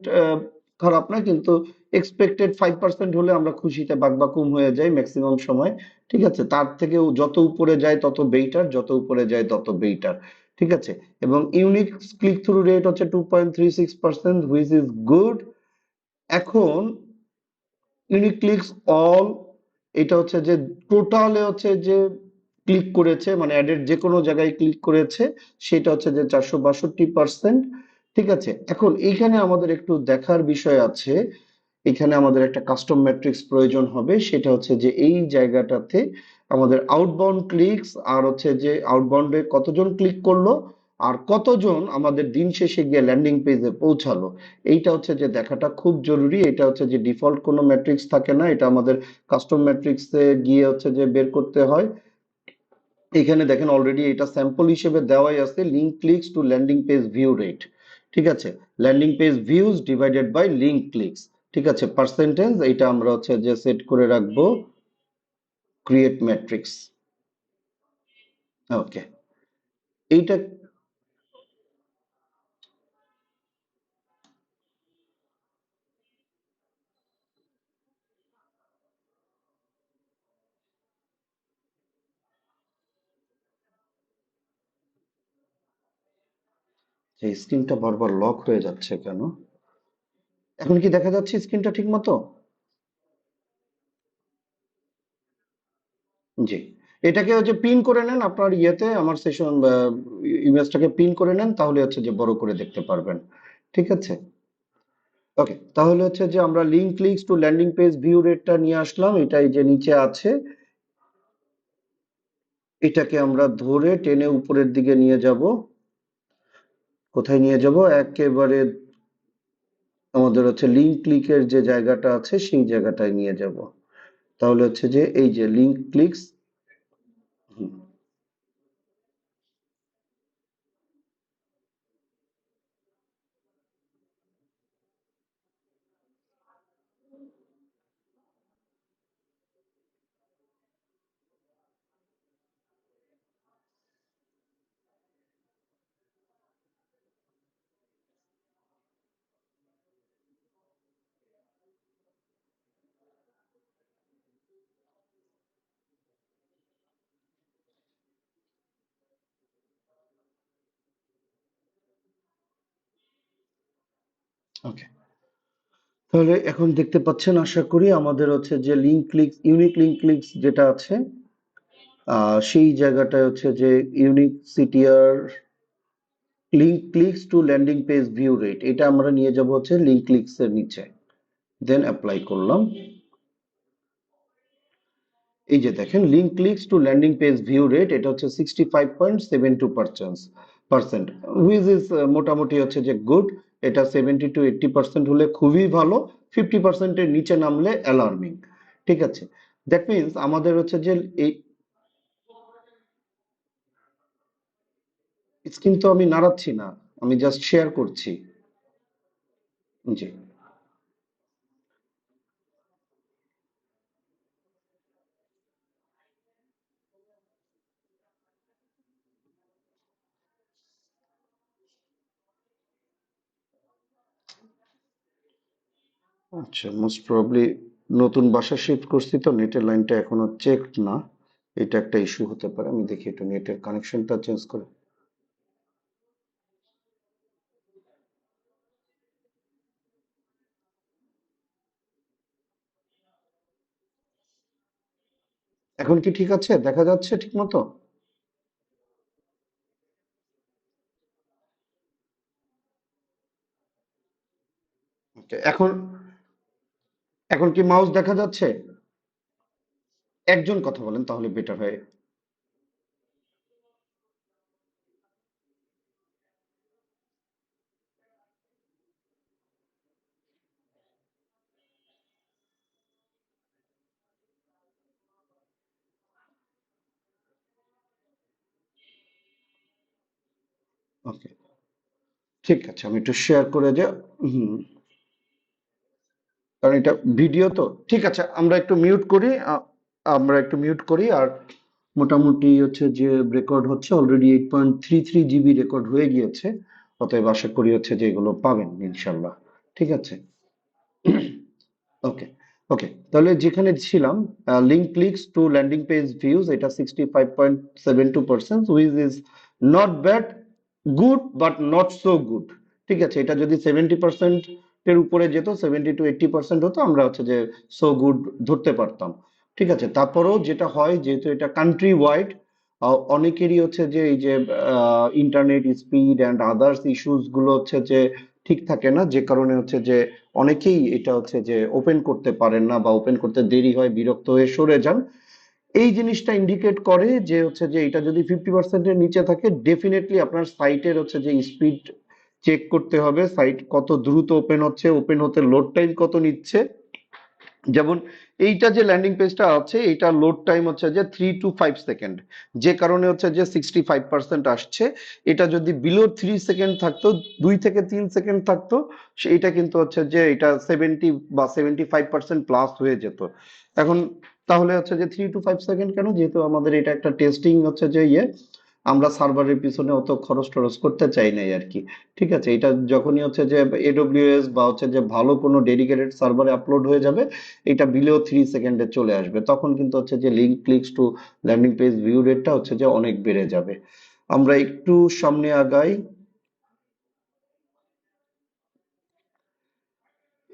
S1: খারাপ না, কিন্তু এক্সপেক্টেড 5% হলে আমরা খুশিতে বাকবাকুম হয়ে যাই ম্যাক্সিমাম সময়। ঠিক আছে, তার থেকেও যত উপরে যায় তত বেটার, যত উপরে যায় তত বেটার। ঠিক আছে, এবং ইউনিক ক্লিক থ্রু রেট হচ্ছে 2.36%, হুইচ ইজ গুড। এখন ইউনিক ক্লিকস অল, এটা হচ্ছে যে টোটালে হচ্ছে যে ক্লিক করেছে, মানে অ্যাডের যে কোনো জায়গায় ক্লিক করেছে, সেটা হচ্ছে যে 462%। ঠিক আছে, এখন এইখানে আমাদের একটু দেখার বিষয় আছে, এখানে আমাদের একটা কাস্টম ম্যাট্রিক্স প্রয়োজন হবে, সেটা হচ্ছে যে এই জায়গাটাতে আমাদের আউটবাউন্ড ক্লিকস আর হচ্ছে যে আউটবাউন্ডে কতজন ক্লিক করলো আর কতজন আমাদের দিন শেষে গিয়ে ল্যান্ডিং পেজে পৌঁছালো, এইটা হচ্ছে যে দেখাটা খুব জরুরি। এটা হচ্ছে যে ডিফল্ট কোনো ম্যাট্রিক্স থাকে না, এটা আমাদের কাস্টম ম্যাট্রিক্সে গিয়ে হচ্ছে যে বের করতে হয়। এখানে দেখেন অলরেডি এটা স্যাম্পল হিসেবে দেওয়াই আছে, link clicks to landing page view rate. ঠিক আছে, landing page views divided by link clicks. ঠিক আছে, পার্সেন্টেজ এটা আমরা হচ্ছে যে সেট করে রাখবো ক্রিয়েট ম্যাট্রিক্স। ওকে, এইটা স্ক্রিনটা বারবার লক হয়ে যাচ্ছে কেন? এখন কি দেখা যাচ্ছে স্ক্রিনটা ঠিক মতো? জি, এটাকে হচ্ছে পিন করে নেন আপনার ইয়েতে, আমার সেশন ইমেজটাকে পিন করে নেন, তাহলে হচ্ছে যে বড় করে দেখতে পারবেন। ঠিক আছে, ওকে, তাহলে হচ্ছে যে আমরা link clicks to landing page view রেটটা নিয়ে আসলাম, এটাই যে নিচে আছে, এটাকে আমরা ধরে টেনে উপরের দিকে নিয়ে যাব। কোথায় নিয়ে যাব? একেবারে আমাদের হচ্ছে লিঙ্ক ক্লিকের যে জায়গাটা আছে সেই জায়গাটায় নিয়ে যাব। তাহলে হচ্ছে যে এই যে লিঙ্ক ক্লিকস, ওকে, তাহলে এখন দেখতে পাচ্ছেন আশা করি আমাদের হচ্ছে যে link click unique link clicks যেটা আছে সেই জায়গাটায় হচ্ছে যে unique CTR link clicks to landing page view rate এটা আমরা নিয়ে যাব হচ্ছে লিঙ্ক ক্লিকস এর নিচে, দেন অ্যাপ্লাই করলাম। এই যে দেখেন link clicks to landing page view rate এটা হচ্ছে 65.72% হুইচ ইজ মোটামুটি হচ্ছে যে গুড। এটা 70 to 80% হলে খুবই ভালো, 50%-এর নিচে নামলে অ্যালার্মিং। ঠিক আছে, দ্যাট মিনস আমাদের হচ্ছে যে এই স্ক্রিন তো আমি নাড়াচ্ছি না, আমি জাস্ট শেয়ার করছি। জি, আচ্ছা, মোস্ট প্রবাবলি নতুন বাসা শিফট করছি তো নেটের লাইনটা এখনো চেক না, এটা একটা ইস্যু হতে পারে। আমি দেখি একটু নেটের কানেকশনটা চেঞ্জ করে। এখন কি ঠিক আছে, দেখা যাচ্ছে ঠিক মতো? ওকে, এখন এখন কি মাউস দেখা যাচ্ছে? একজন কথা বলেন তাহলে বেটার হয়। ওকে, ঠিক আছে, আমি একটু শেয়ার করে যে হুম, কারণ এটা ভিডিও তো। ঠিক আছে, আমরা একটু মিউট করি, আমরা একটু মিউট করি। আর মোটামুটি হচ্ছে যে রেকর্ড হচ্ছে অলরেডি 8.33 GB রেকর্ড হয়ে গিয়েছে, অতএব আশা করি হচ্ছে যে এগুলো পাবেন ইনশাল্লাহ। ঠিক আছে, ওকে, ওকে, তাহলে যেখানে ছিলাম, link clicks to landing page views এটা 65.72%, which is not bad, good but not so good. ঠিক আছে, এটা যদি 70% এর উপরে যেত, 70 to 80% হতো, আমরা হচ্ছে যে সো গুড ধরতে পারতাম। ঠিক আছে, তারপরেও যেটা হয় যেহেতু এটা কান্ট্রি ওয়াইড, অনেকেরই হচ্ছে যে এই যে internet speed and others issues গুলো হচ্ছে যে ঠিক থাকে না, যে কারণে হচ্ছে যে অনেকেই এটা হচ্ছে যে ওপেন করতে পারেন না বা ওপেন করতে দেরি হয়, বিরক্ত হয়ে সরে যান। এই জিনিসটা ইন্ডিকেট করে যে হচ্ছে যে এটা যদি 50%-এর নিচে থাকে, ডেফিনেটলি আপনার সাইটের হচ্ছে যে স্পিড চেক করতে হবে, সাইট কত দ্রুত ওপেন হচ্ছে, ওপেন হতে লোড টাইম কত নিচ্ছে। যেমন এইটা যে ল্যান্ডিং পেজটা আছে এইটা লোড টাইম হচ্ছে যে 3 to 5 সেকেন্ড, যে কারণে হচ্ছে যে 65% আসছে। এটা যদি বিলো 3 সেকেন্ড থাকতো, 2 থেকে 3 সেকেন্ড থাকতো, সেইটা কিন্তু হচ্ছে যে এটা 70 বা 75% প্লাস হয়ে যেত। এখন তাহলে হচ্ছে যে 3 to 5 সেকেন্ড কেন, যেহেতু আমাদের এটা একটা টেস্টিং হচ্ছে যে আমরা সার্ভারের পিছনে অত খরচ টরচ করতে চাই নাই আর কি। ঠিক আছে, এটা যখনই হচ্ছে যে এডব্লিউএস বা হচ্ছে যে ভালো কোনো ডেডিকেটেড সার্ভারে আপলোড হয়ে যাবে, এটা বিলো 3 সেকেন্ডে চলে আসবে, তখন কিন্তু হচ্ছে যে link clicks to landing page view রেটটা হচ্ছে যে অনেক বেড়ে যাবে। আমরা একটু সামনে আগাই।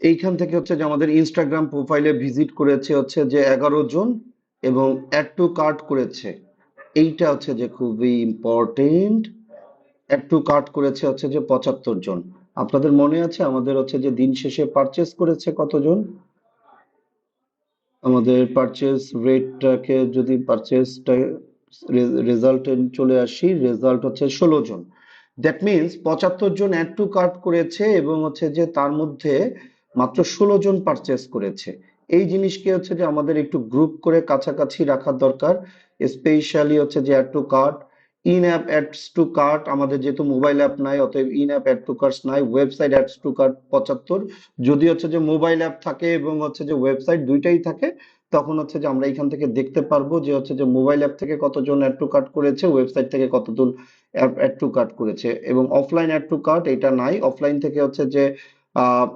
S1: এইখান থেকে হচ্ছে যে আমাদের ইনস্টাগ্রাম প্রোফাইলে ভিজিট করেছে হচ্ছে যে 11 জন, এবং অ্যাড টু কার্ট করেছে, এইটা হচ্ছে যে খুবই ইম্পর্টেন্ট, অ্যাড টু কার্ট করেছে হচ্ছে যে 75 জন। আপনাদের মনে আছে আমাদের হচ্ছে যে দিন শেষে পারচেস করেছে কতজন? আমাদের পারচেস রেটটাকে যদি পারচেসটা রেজাল্টে চলে আসি, রেজাল্ট হচ্ছে 16 জন। দ্যাট মিনস 75 জন অ্যাড টু কার্ট করেছে এবং হচ্ছে যে তার মধ্যে মাত্র 16 জন পারচেস করেছে। এই জিনিসকে হচ্ছে যে আমাদের একটু গ্রুপ করে কাছাকাছি রাখার দরকার, স্পেশালি হচ্ছে যে add to cart, in app ads to cart. আমাদের যেহেতু মোবাইল অ্যাপ নাই, অতএব in app add to carts নাই। Website ads to cart 75। যদি হচ্ছে যে মোবাইল অ্যাপ থাকে এবং হচ্ছে যে ওয়েবসাইট দুইটাই থাকে, তখন হচ্ছে যে আমরা এখান থেকে দেখতে পারবো যে হচ্ছে যে মোবাইল অ্যাপ থেকে কতজন অ্যাড টু কার্ট করেছে, ওয়েবসাইট থেকে কতজন অ্যাড টু কার্ট করেছে। এবং অফলাইন অ্যাড টু কার্ট এটা নাই, অফলাইন থেকে হচ্ছে যে আহ,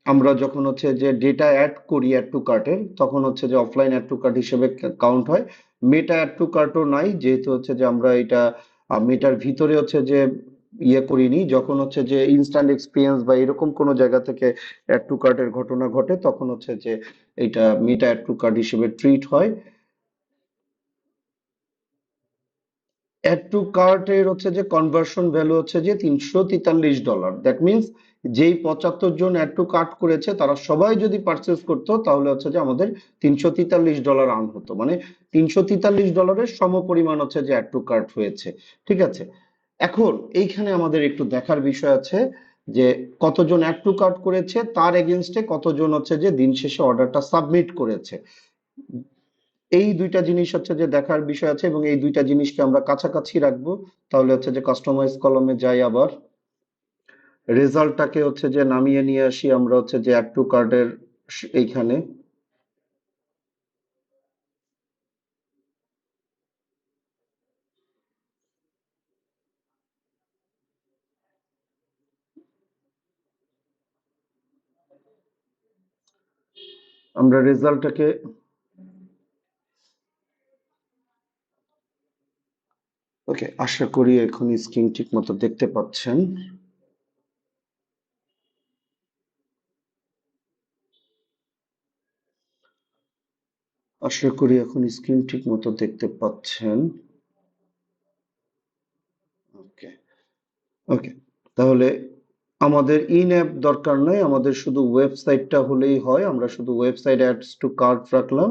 S1: আমরা যখন হচ্ছে যে ডেটা অ্যাড করি অ্যাড টু কার্টের, তখন হচ্ছে যে অফলাইন অ্যাড টু কার্ট হিসেবে কাউন্ট হয়। মেটা অ্যাড টু কার্টও নাই, যেহেতু হচ্ছে যে আমরা এটা মেটার ভিতরে হচ্ছে যে ইয়ে করিনি। যখন হচ্ছে যে ইনস্ট্যান্ট এক্সপিরিয়েন্স বা এরকম কোনো জায়গা থেকে অ্যাড টু কার্টের ঘটনা ঘটে, তখন হচ্ছে যে এটা মেটা অ্যাড টু কার্ট হিসেবে ট্রিট হয়। অ্যাড টু কার্টের হচ্ছে যে কনভার্সন ভ্যালু হচ্ছে যে $343। দ্যাট মিনস যেই 75 জন অ্যাড টু কার্ট করেছে তারা সবাই যদি পারচেস করতো, তাহলে হচ্ছে যে আমাদের $343 আর্ন হতো। মানে $343 সম পরিমাণ হচ্ছে যে অ্যাড টু কার্ট হয়েছে। ঠিক আছে, এখন এইখানে আমাদের একটু দেখার বিষয় আছে যে কতজন অ্যাড টু কার্ট করেছে, তার এগেনস্টে কতজন হচ্ছে যে দিন শেষে অর্ডারটা সাবমিট করেছে। এই দুইটা জিনিস হচ্ছে যে দেখার বিষয় আছে, এবং এই দুইটা জিনিসকে আমরা কাছাকাছি রাখবো। তাহলে হচ্ছে যে কাস্টমাইজ কলমে যাই, আবার রেজাল্টটাকে হচ্ছে যে নামিয়ে নিয়ে আসি আমরা হচ্ছে যে অ্যাড টু কার্টের এইখানে। আমরা রেজাল্টটাকে, ওকে, আশা করি এখন স্ক্রিন ঠিক মতো দেখতে পাচ্ছেন। আশা করি এখন স্ক্রিন ঠিক মতো দেখতে পাচ্ছেন। ওকে, ওকে, তাহলে আমাদের ইন অ্যাপ দরকার নয়, আমাদের শুধু ওয়েবসাইটটা হলেই হয়। আমরা শুধু ওয়েবসাইট অ্যাডস টু কার্ট রাখলাম,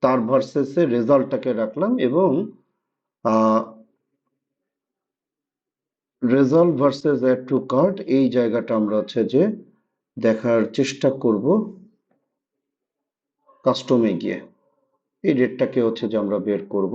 S1: তার ভার্সেসে রেজাল্টটাকে রাখলাম, এবং result versus add to cart এই জায়গাটা আমরা হচ্ছে যে দেখার চেষ্টা করব কাস্টমে গিয়ে। এই রেটটাকে হচ্ছে যে আমরা বের করব।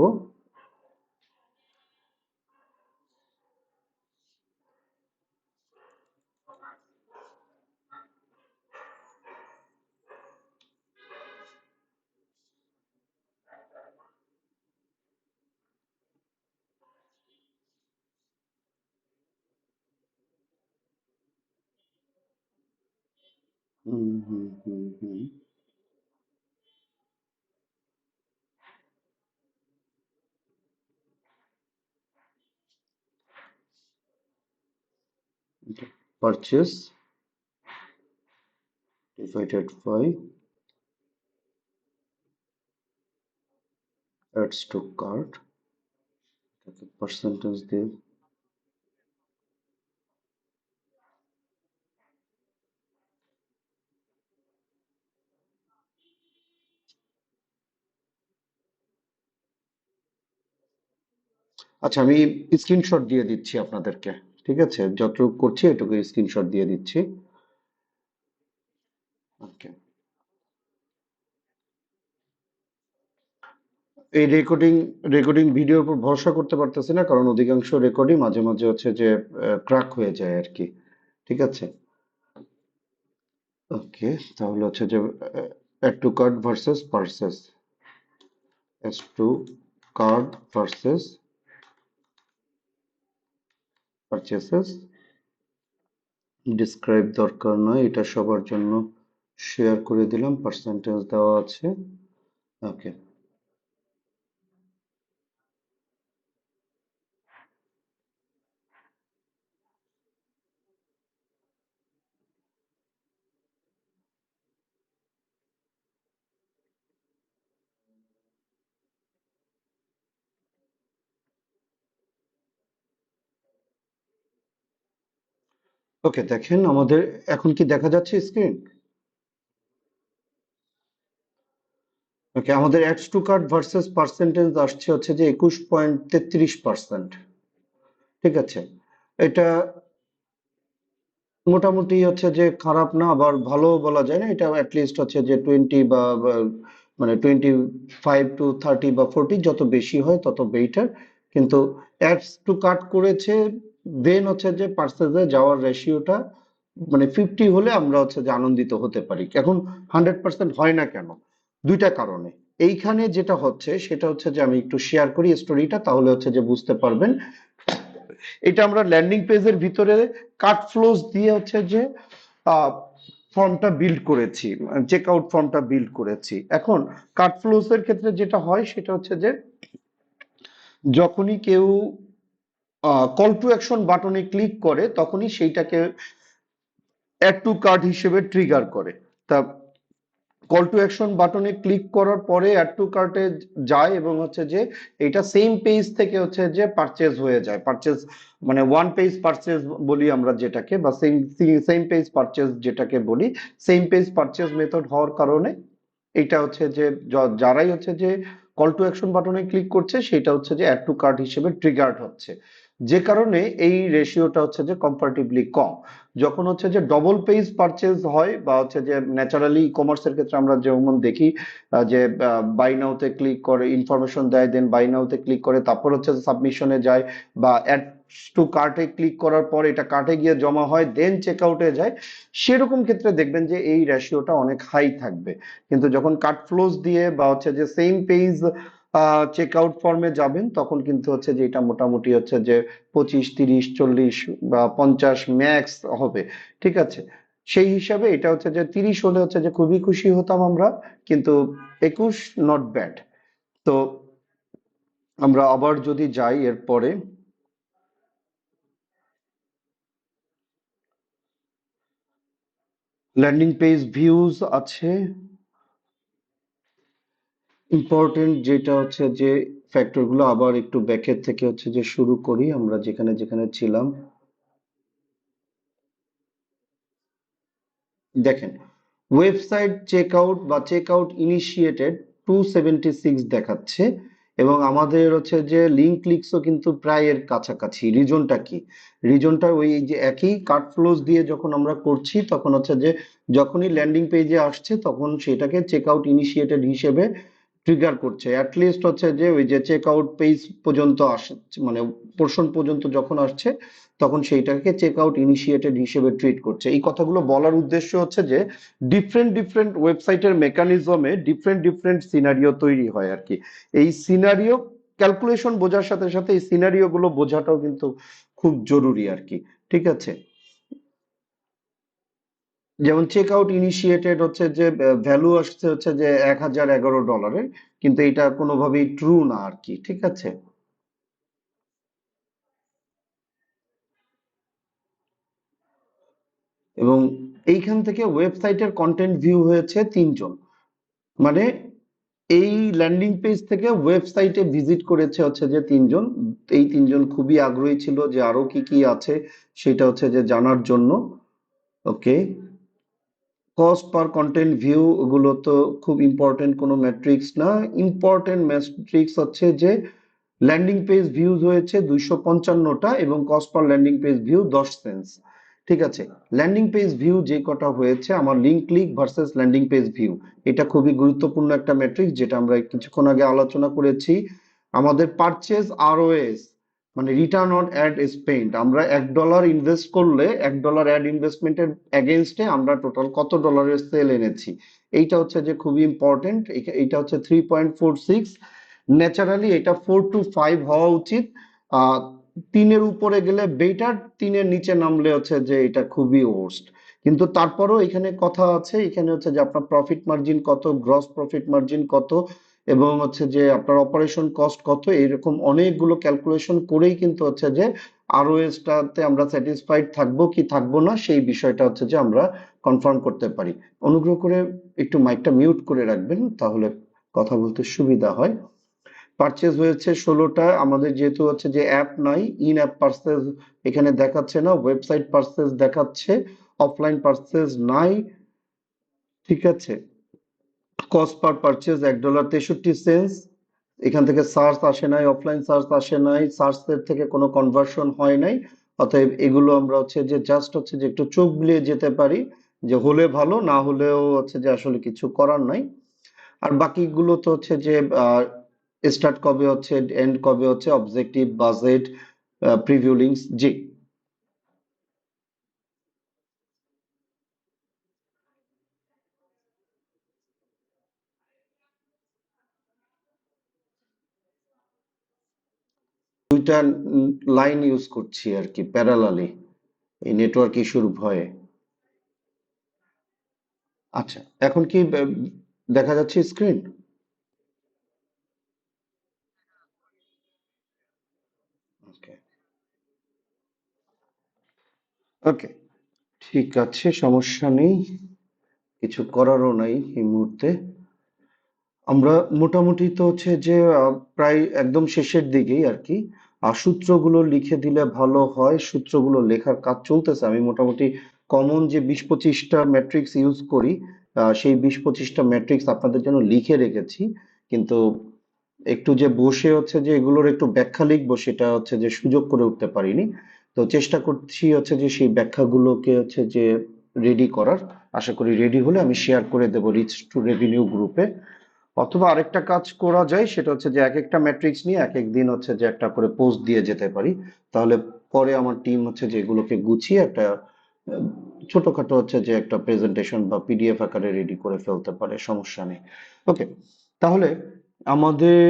S1: হুম, হুম, হুম, হুম। Purchase divided by adds to cart, এটাকে পার্সেন্টেজ দিয়ে। আচ্ছা, আমি স্ক্রিনশট দিয়ে দিচ্ছি আপনাদেরকে। ঠিক আছে, যতটুকু করছি এটুকু স্ক্রিনশট দিয়ে দিচ্ছি। ওকে, এই রেকর্ডিং ভিডিওর উপর ভরসা করতে পারতেছি না, কারণ অধিকাংশ রেকর্ডই মাঝে মাঝে হচ্ছে যে ক্র্যাক হয়ে যায় আর কি। ঠিক আছে, ওকে, তাহলে হচ্ছে যে add to cart versus purchase, add to cart versus purchases. Describe দরকার নয়, এটা সবার জন্য শেয়ার করে দিলাম, পার্সেন্টেজ দেওয়া আছে। ওকে, ওকে, দেখেন আমাদের এখন কি দেখা যাচ্ছে স্ক্রিন? ওকে, আমাদের ads to cart versus percentage আসছে হচ্ছে যে 21.33%। ঠিক আছে, এটা মোটামুটি হচ্ছে যে খারাপ না, আবার ভালো বলা যায় না। এটা অ্যাটলিস্ট হচ্ছে যে 20 মানে 25 to 30 বা 40, যত বেশি হয় তত বেটার। কিন্তু অ্যাডস টু কার্ট করেছে, দেন হচ্ছে যে পার্সেসে যাওয়ার রেশিওটা মানে 50 হলে আমরা হচ্ছে যে আনন্দিত হতে পারি। এখন 100% হয় না কেন? দুইটা কারণে। এইখানে যেটা হচ্ছে সেটা হচ্ছে যে আমি একটু শেয়ার করি স্টোরিটা, তাহলে হচ্ছে যে বুঝতে পারবেন। এটা আমরা ল্যান্ডিং পেজের ভিতরে কাট ফ্লোজ দিয়ে হচ্ছে যে ফর্মটা বিল্ড করেছি, চেক আউট ফর্মটা বিল্ড করেছি। এখন কাট ফ্লোজ এর ক্ষেত্রে যেটা হয় সেটা হচ্ছে যে যখনই কেউ কল টু অ্যাকশন বাটনে ক্লিক করে তখনই সেইটাকে অ্যাড টু কার্ট হিসেবে ট্রিগার করে। তা কল টু অ্যাকশন বাটনে ক্লিক করার পরে অ্যাড টু কার্টে যায় এবং হচ্ছে যে এটা সেম পেজ থেকে হচ্ছে যে পারচেজ হয়ে যায়, পারচেজ মানে ওয়ান পেজ পারচেজ বলি আমরা যেটাকে, বা সেম সেম পেজ পারচেজ যেটাকে বলি, সেম পেজ পারচেজ মেথড হওয়ার কারণে এটা হচ্ছে যে যারাই হচ্ছে যে কল টু অ্যাকশন বাটনে ক্লিক করছে সেটা হচ্ছে যে অ্যাড টু কার্ট হিসেবে ট্রিগার্ড হচ্ছে, যে কারণে এই রেশিওটা হচ্ছে যে কম্পারেটিভলি কম। যখন হচ্ছে যে ডবল পেজ পারচেজ হয় বা হচ্ছে যে ন্যাচারালি ই কমার্সের ক্ষেত্রে আমরা যেমন দেখি যে বাই নাওতে ক্লিক করে ইনফরমেশন দেয়, দেন বাই নাওতে ক্লিক করে তারপর হচ্ছে সাবমিশনে যায়, বা অ্যাড টু কার্টে ক্লিক করার পর এটা কার্টে গিয়ে জমা হয়, দেন চেক আউটে যায়, সেরকম ক্ষেত্রে দেখবেন যে এই রেশিওটা অনেক হাই থাকবে। কিন্তু যখন কার্ট ফ্লোজ দিয়ে বা হচ্ছে যে সেম পেজ চেক আউট ফর্মে যাবেন তখন কিন্তু হচ্ছে যে এটা মোটামুটি হচ্ছে যে 25, 30, 40 বা 50 ম্যাক্স হবে। ঠিক আছে, সেই হিসাবে এটা হচ্ছে যে 30 হলে হচ্ছে যে খুবই খুশি হতাম আমরা, কিন্তু 21 নট ব্যাড। তো আমরা আবার যদি যাই এরপরে, ল্যান্ডিং পেজ ভিউজ আছে। ইম্পর্টেন্ট যেটা হচ্ছে যে ফ্যাক্টর গুলো আবার একটু ব্যাকের থেকে হচ্ছে যে শুরু করি আমরা যেখানে যেখানে ছিলাম। দেখেন, ওয়েবসাইট চেকআউট বা চেকআউট ইনিশিয়েটেড 276 দেখাচ্ছে, এবং আমাদের হচ্ছে যে লিঙ্ক ক্লিকসও কিন্তু প্রায় এর কাছাকাছি। রিজনটা কি? রিজনটা ওই যে একই কার্ট ফ্লোজ দিয়ে যখন আমরা করছি তখন হচ্ছে যে যখনই ল্যান্ডিং পেজে আসছে তখন সেটাকে চেকআউট ইনিশিয়েটেড হিসেবে ট্রিগার করছে, অ্যাটলিস্ট হচ্ছে যে ওই যে চেক আউট পেজ পর্যন্ত আসে, মানে পোর্শন পর্যন্ত যখন আসছে তখন সেইটাকে চেক আউট ইনিশিয়েটেড হিসেবে ট্রিট করছে। এই কথাগুলো বলার উদ্দেশ্য হচ্ছে যে ডিফারেন্ট ডিফারেন্ট ওয়েবসাইটের মেকানিজমে ডিফারেন্ট ডিফারেন্ট সিনারিও তৈরি হয় আর কি। এই সিনারিও ক্যালকুলেশন বোঝার সাথে সাথে এই সিনারিও গুলো বোঝাটাও কিন্তু খুব জরুরি আর কি। ঠিক আছে, যেমন চেক আউট ইনিশিয়েটেড হচ্ছে যে ভ্যালু আসছে হচ্ছে যে $1011, কিন্তু এটা কোনোভাবেই ট্রু না আর কি। ঠিক আছে, এবং এইখান থেকে ওয়েবসাইটের কন্টেন্ট ভিউ হয়েছে 3 জন, মানে এই ল্যান্ডিং পেজ থেকে ওয়েবসাইটে ভিজিট করেছে হচ্ছে যে 3 জন। এই 3 জন খুবই আগ্রহী ছিল যে আরো কি কি আছে সেটা হচ্ছে যে জানার জন্য। ওকে, কস্ট পার কন্টেন্ট ভিউ ওগুলো তো খুব ইম্পর্টেন্ট কোনো ম্যাট্রিক্স না। ইম্পর্টেন্ট ম্যাট্রিক্স হচ্ছে যে ল্যান্ডিং পেজ ভিউজ হয়েছে 255টা এবং কস্ট পার ল্যান্ডিং পেজ ভিউ 10 সেন্টস। ঠিক আছে, ল্যান্ডিং পেজ ভিউ যে কটা হয়েছে আমার link click versus landing page view, এটা খুবই গুরুত্বপূর্ণ একটা ম্যাট্রিক্স যেটা আমরা কিছুক্ষণ আগে আলোচনা করেছি। আমাদের পারচেজ আরওএস মানে রিটার্ন অন অ্যাড স্পেন্ড, আমরা $1 ইনভেস্ট করলে $1 অ্যাড ইনভেস্টমেন্টের এগেনস্টে আমরা টোটাল কত ডলারের সেল এনেছি, এইটা হচ্ছে যে খুবই ইম্পর্টেন্ট। এইটা হচ্ছে 3.46। ন্যাচারালি এটা 4 to 5 হওয়া উচিত। আহ 3-এর উপরে গেলে বেটার, 3-এর নিচে নামলে হচ্ছে যে এটা খুবই ওর্স্ট। কিন্তু তারপরও এখানে কথা আছে, এখানে হচ্ছে যে আপনার প্রফিট মার্জিন কত, গ্রস প্রফিট মার্জিন কত, এবং হচ্ছে যে আপনার অপারেশন কস্ট কত, এরকম অনেকগুলো ক্যালকুলেশন করেই কিন্তু হচ্ছে যে আরওএস টাতে আমরা স্যাটিসফাইড থাকবো কি থাকবো না সেই বিষয়টা হচ্ছে যে আমরা কনফার্ম করতে পারি। অনুগ্রহ করে একটু মাইকটা মিউট করে রাখবেন, তাহলে কথা বলতে সুবিধা হয়। পারচেজ হয়েছে 16টা, আমাদের যেহেতু হচ্ছে যে অ্যাপ নাই, ইন অ্যাপ পারচেজ এখানে দেখাচ্ছে না, ওয়েবসাইট পারচেজ দেখাচ্ছে, অফলাইন পারচেজ নাই। ঠিক আছে, কস্ট পার পারচেজ $1.63। এখান থেকে সার্চ আসে নাই, অফলাইন সার্চ আসে নাই, সার্চের থেকে কোনো কনভার্সন হয় নাই। অতএব এগুলো আমরা হচ্ছে যে জাস্ট হচ্ছে যে একটু চোখ বুলিয়ে যেতে পারি, যে হলে ভালো, না হলেও হচ্ছে যে আসলে কিছু করার নাই। আর বাকিগুলো তো হচ্ছে যে স্টার্ট কবে হচ্ছে, এন্ড কবে হচ্ছে, অবজেক্টিভ, বাজেট, প্রিভিউ লিঙ্কস। জি, দুইটা লাইন ইউজ করছি আর কি প্যারালালি, এই নেটওয়ার্ক ইস্যুর ভয়ে। আচ্ছা, এখন কি দেখা যাচ্ছে স্ক্রিন? ওকে, ওকে, ঠিক আছে, সমস্যা নেই, কিছু করারও নাই এই মুহূর্তে। আমরা মোটামুটি তো হচ্ছে যে প্রায় একদম শেষের দিকেই আর কি। আর সূত্রগুলো লিখে দিলে ভালো হয়, সূত্রগুলো লেখার কাজ চলতেছে। আমি মোটামুটি কমন যে 20-25টা ম্যাট্রিক্স ইউজ করি, সেই 20-25টা ম্যাট্রিক্স আপনাদের জন্য লিখে রেখেছি। কিন্তু একটু যে বসে হচ্ছে যে এগুলোর একটু ব্যাখ্যা লিখবো, সেটা হচ্ছে যে সুযোগ করে উঠতে পারিনি। তো চেষ্টা করছি হচ্ছে যে সেই ব্যাখ্যাগুলোকে হচ্ছে যে রেডি করার। আশা করি রেডি হলে আমি শেয়ার করে দেবো রিচ টু রেভিনিউ গ্রুপে। অথবা আরেকটা কাজ করা যায়, সেটা হচ্ছে যে এক একটা ম্যাট্রিক্স নিয়ে এক এক দিন হচ্ছে যে একটা করে পোস্ট দিয়ে যেতে পারি। তাহলে পরে আমার টিম হচ্ছে যে এগুলোকে গুছিয়ে একটা আহ, ছোটখাটো হচ্ছে যে একটা প্রেজেন্টেশন বা পিডিএফ আকারে রেডি করে ফেলতে পারে, সমস্যা নেই। ওকে, তাহলে আমাদের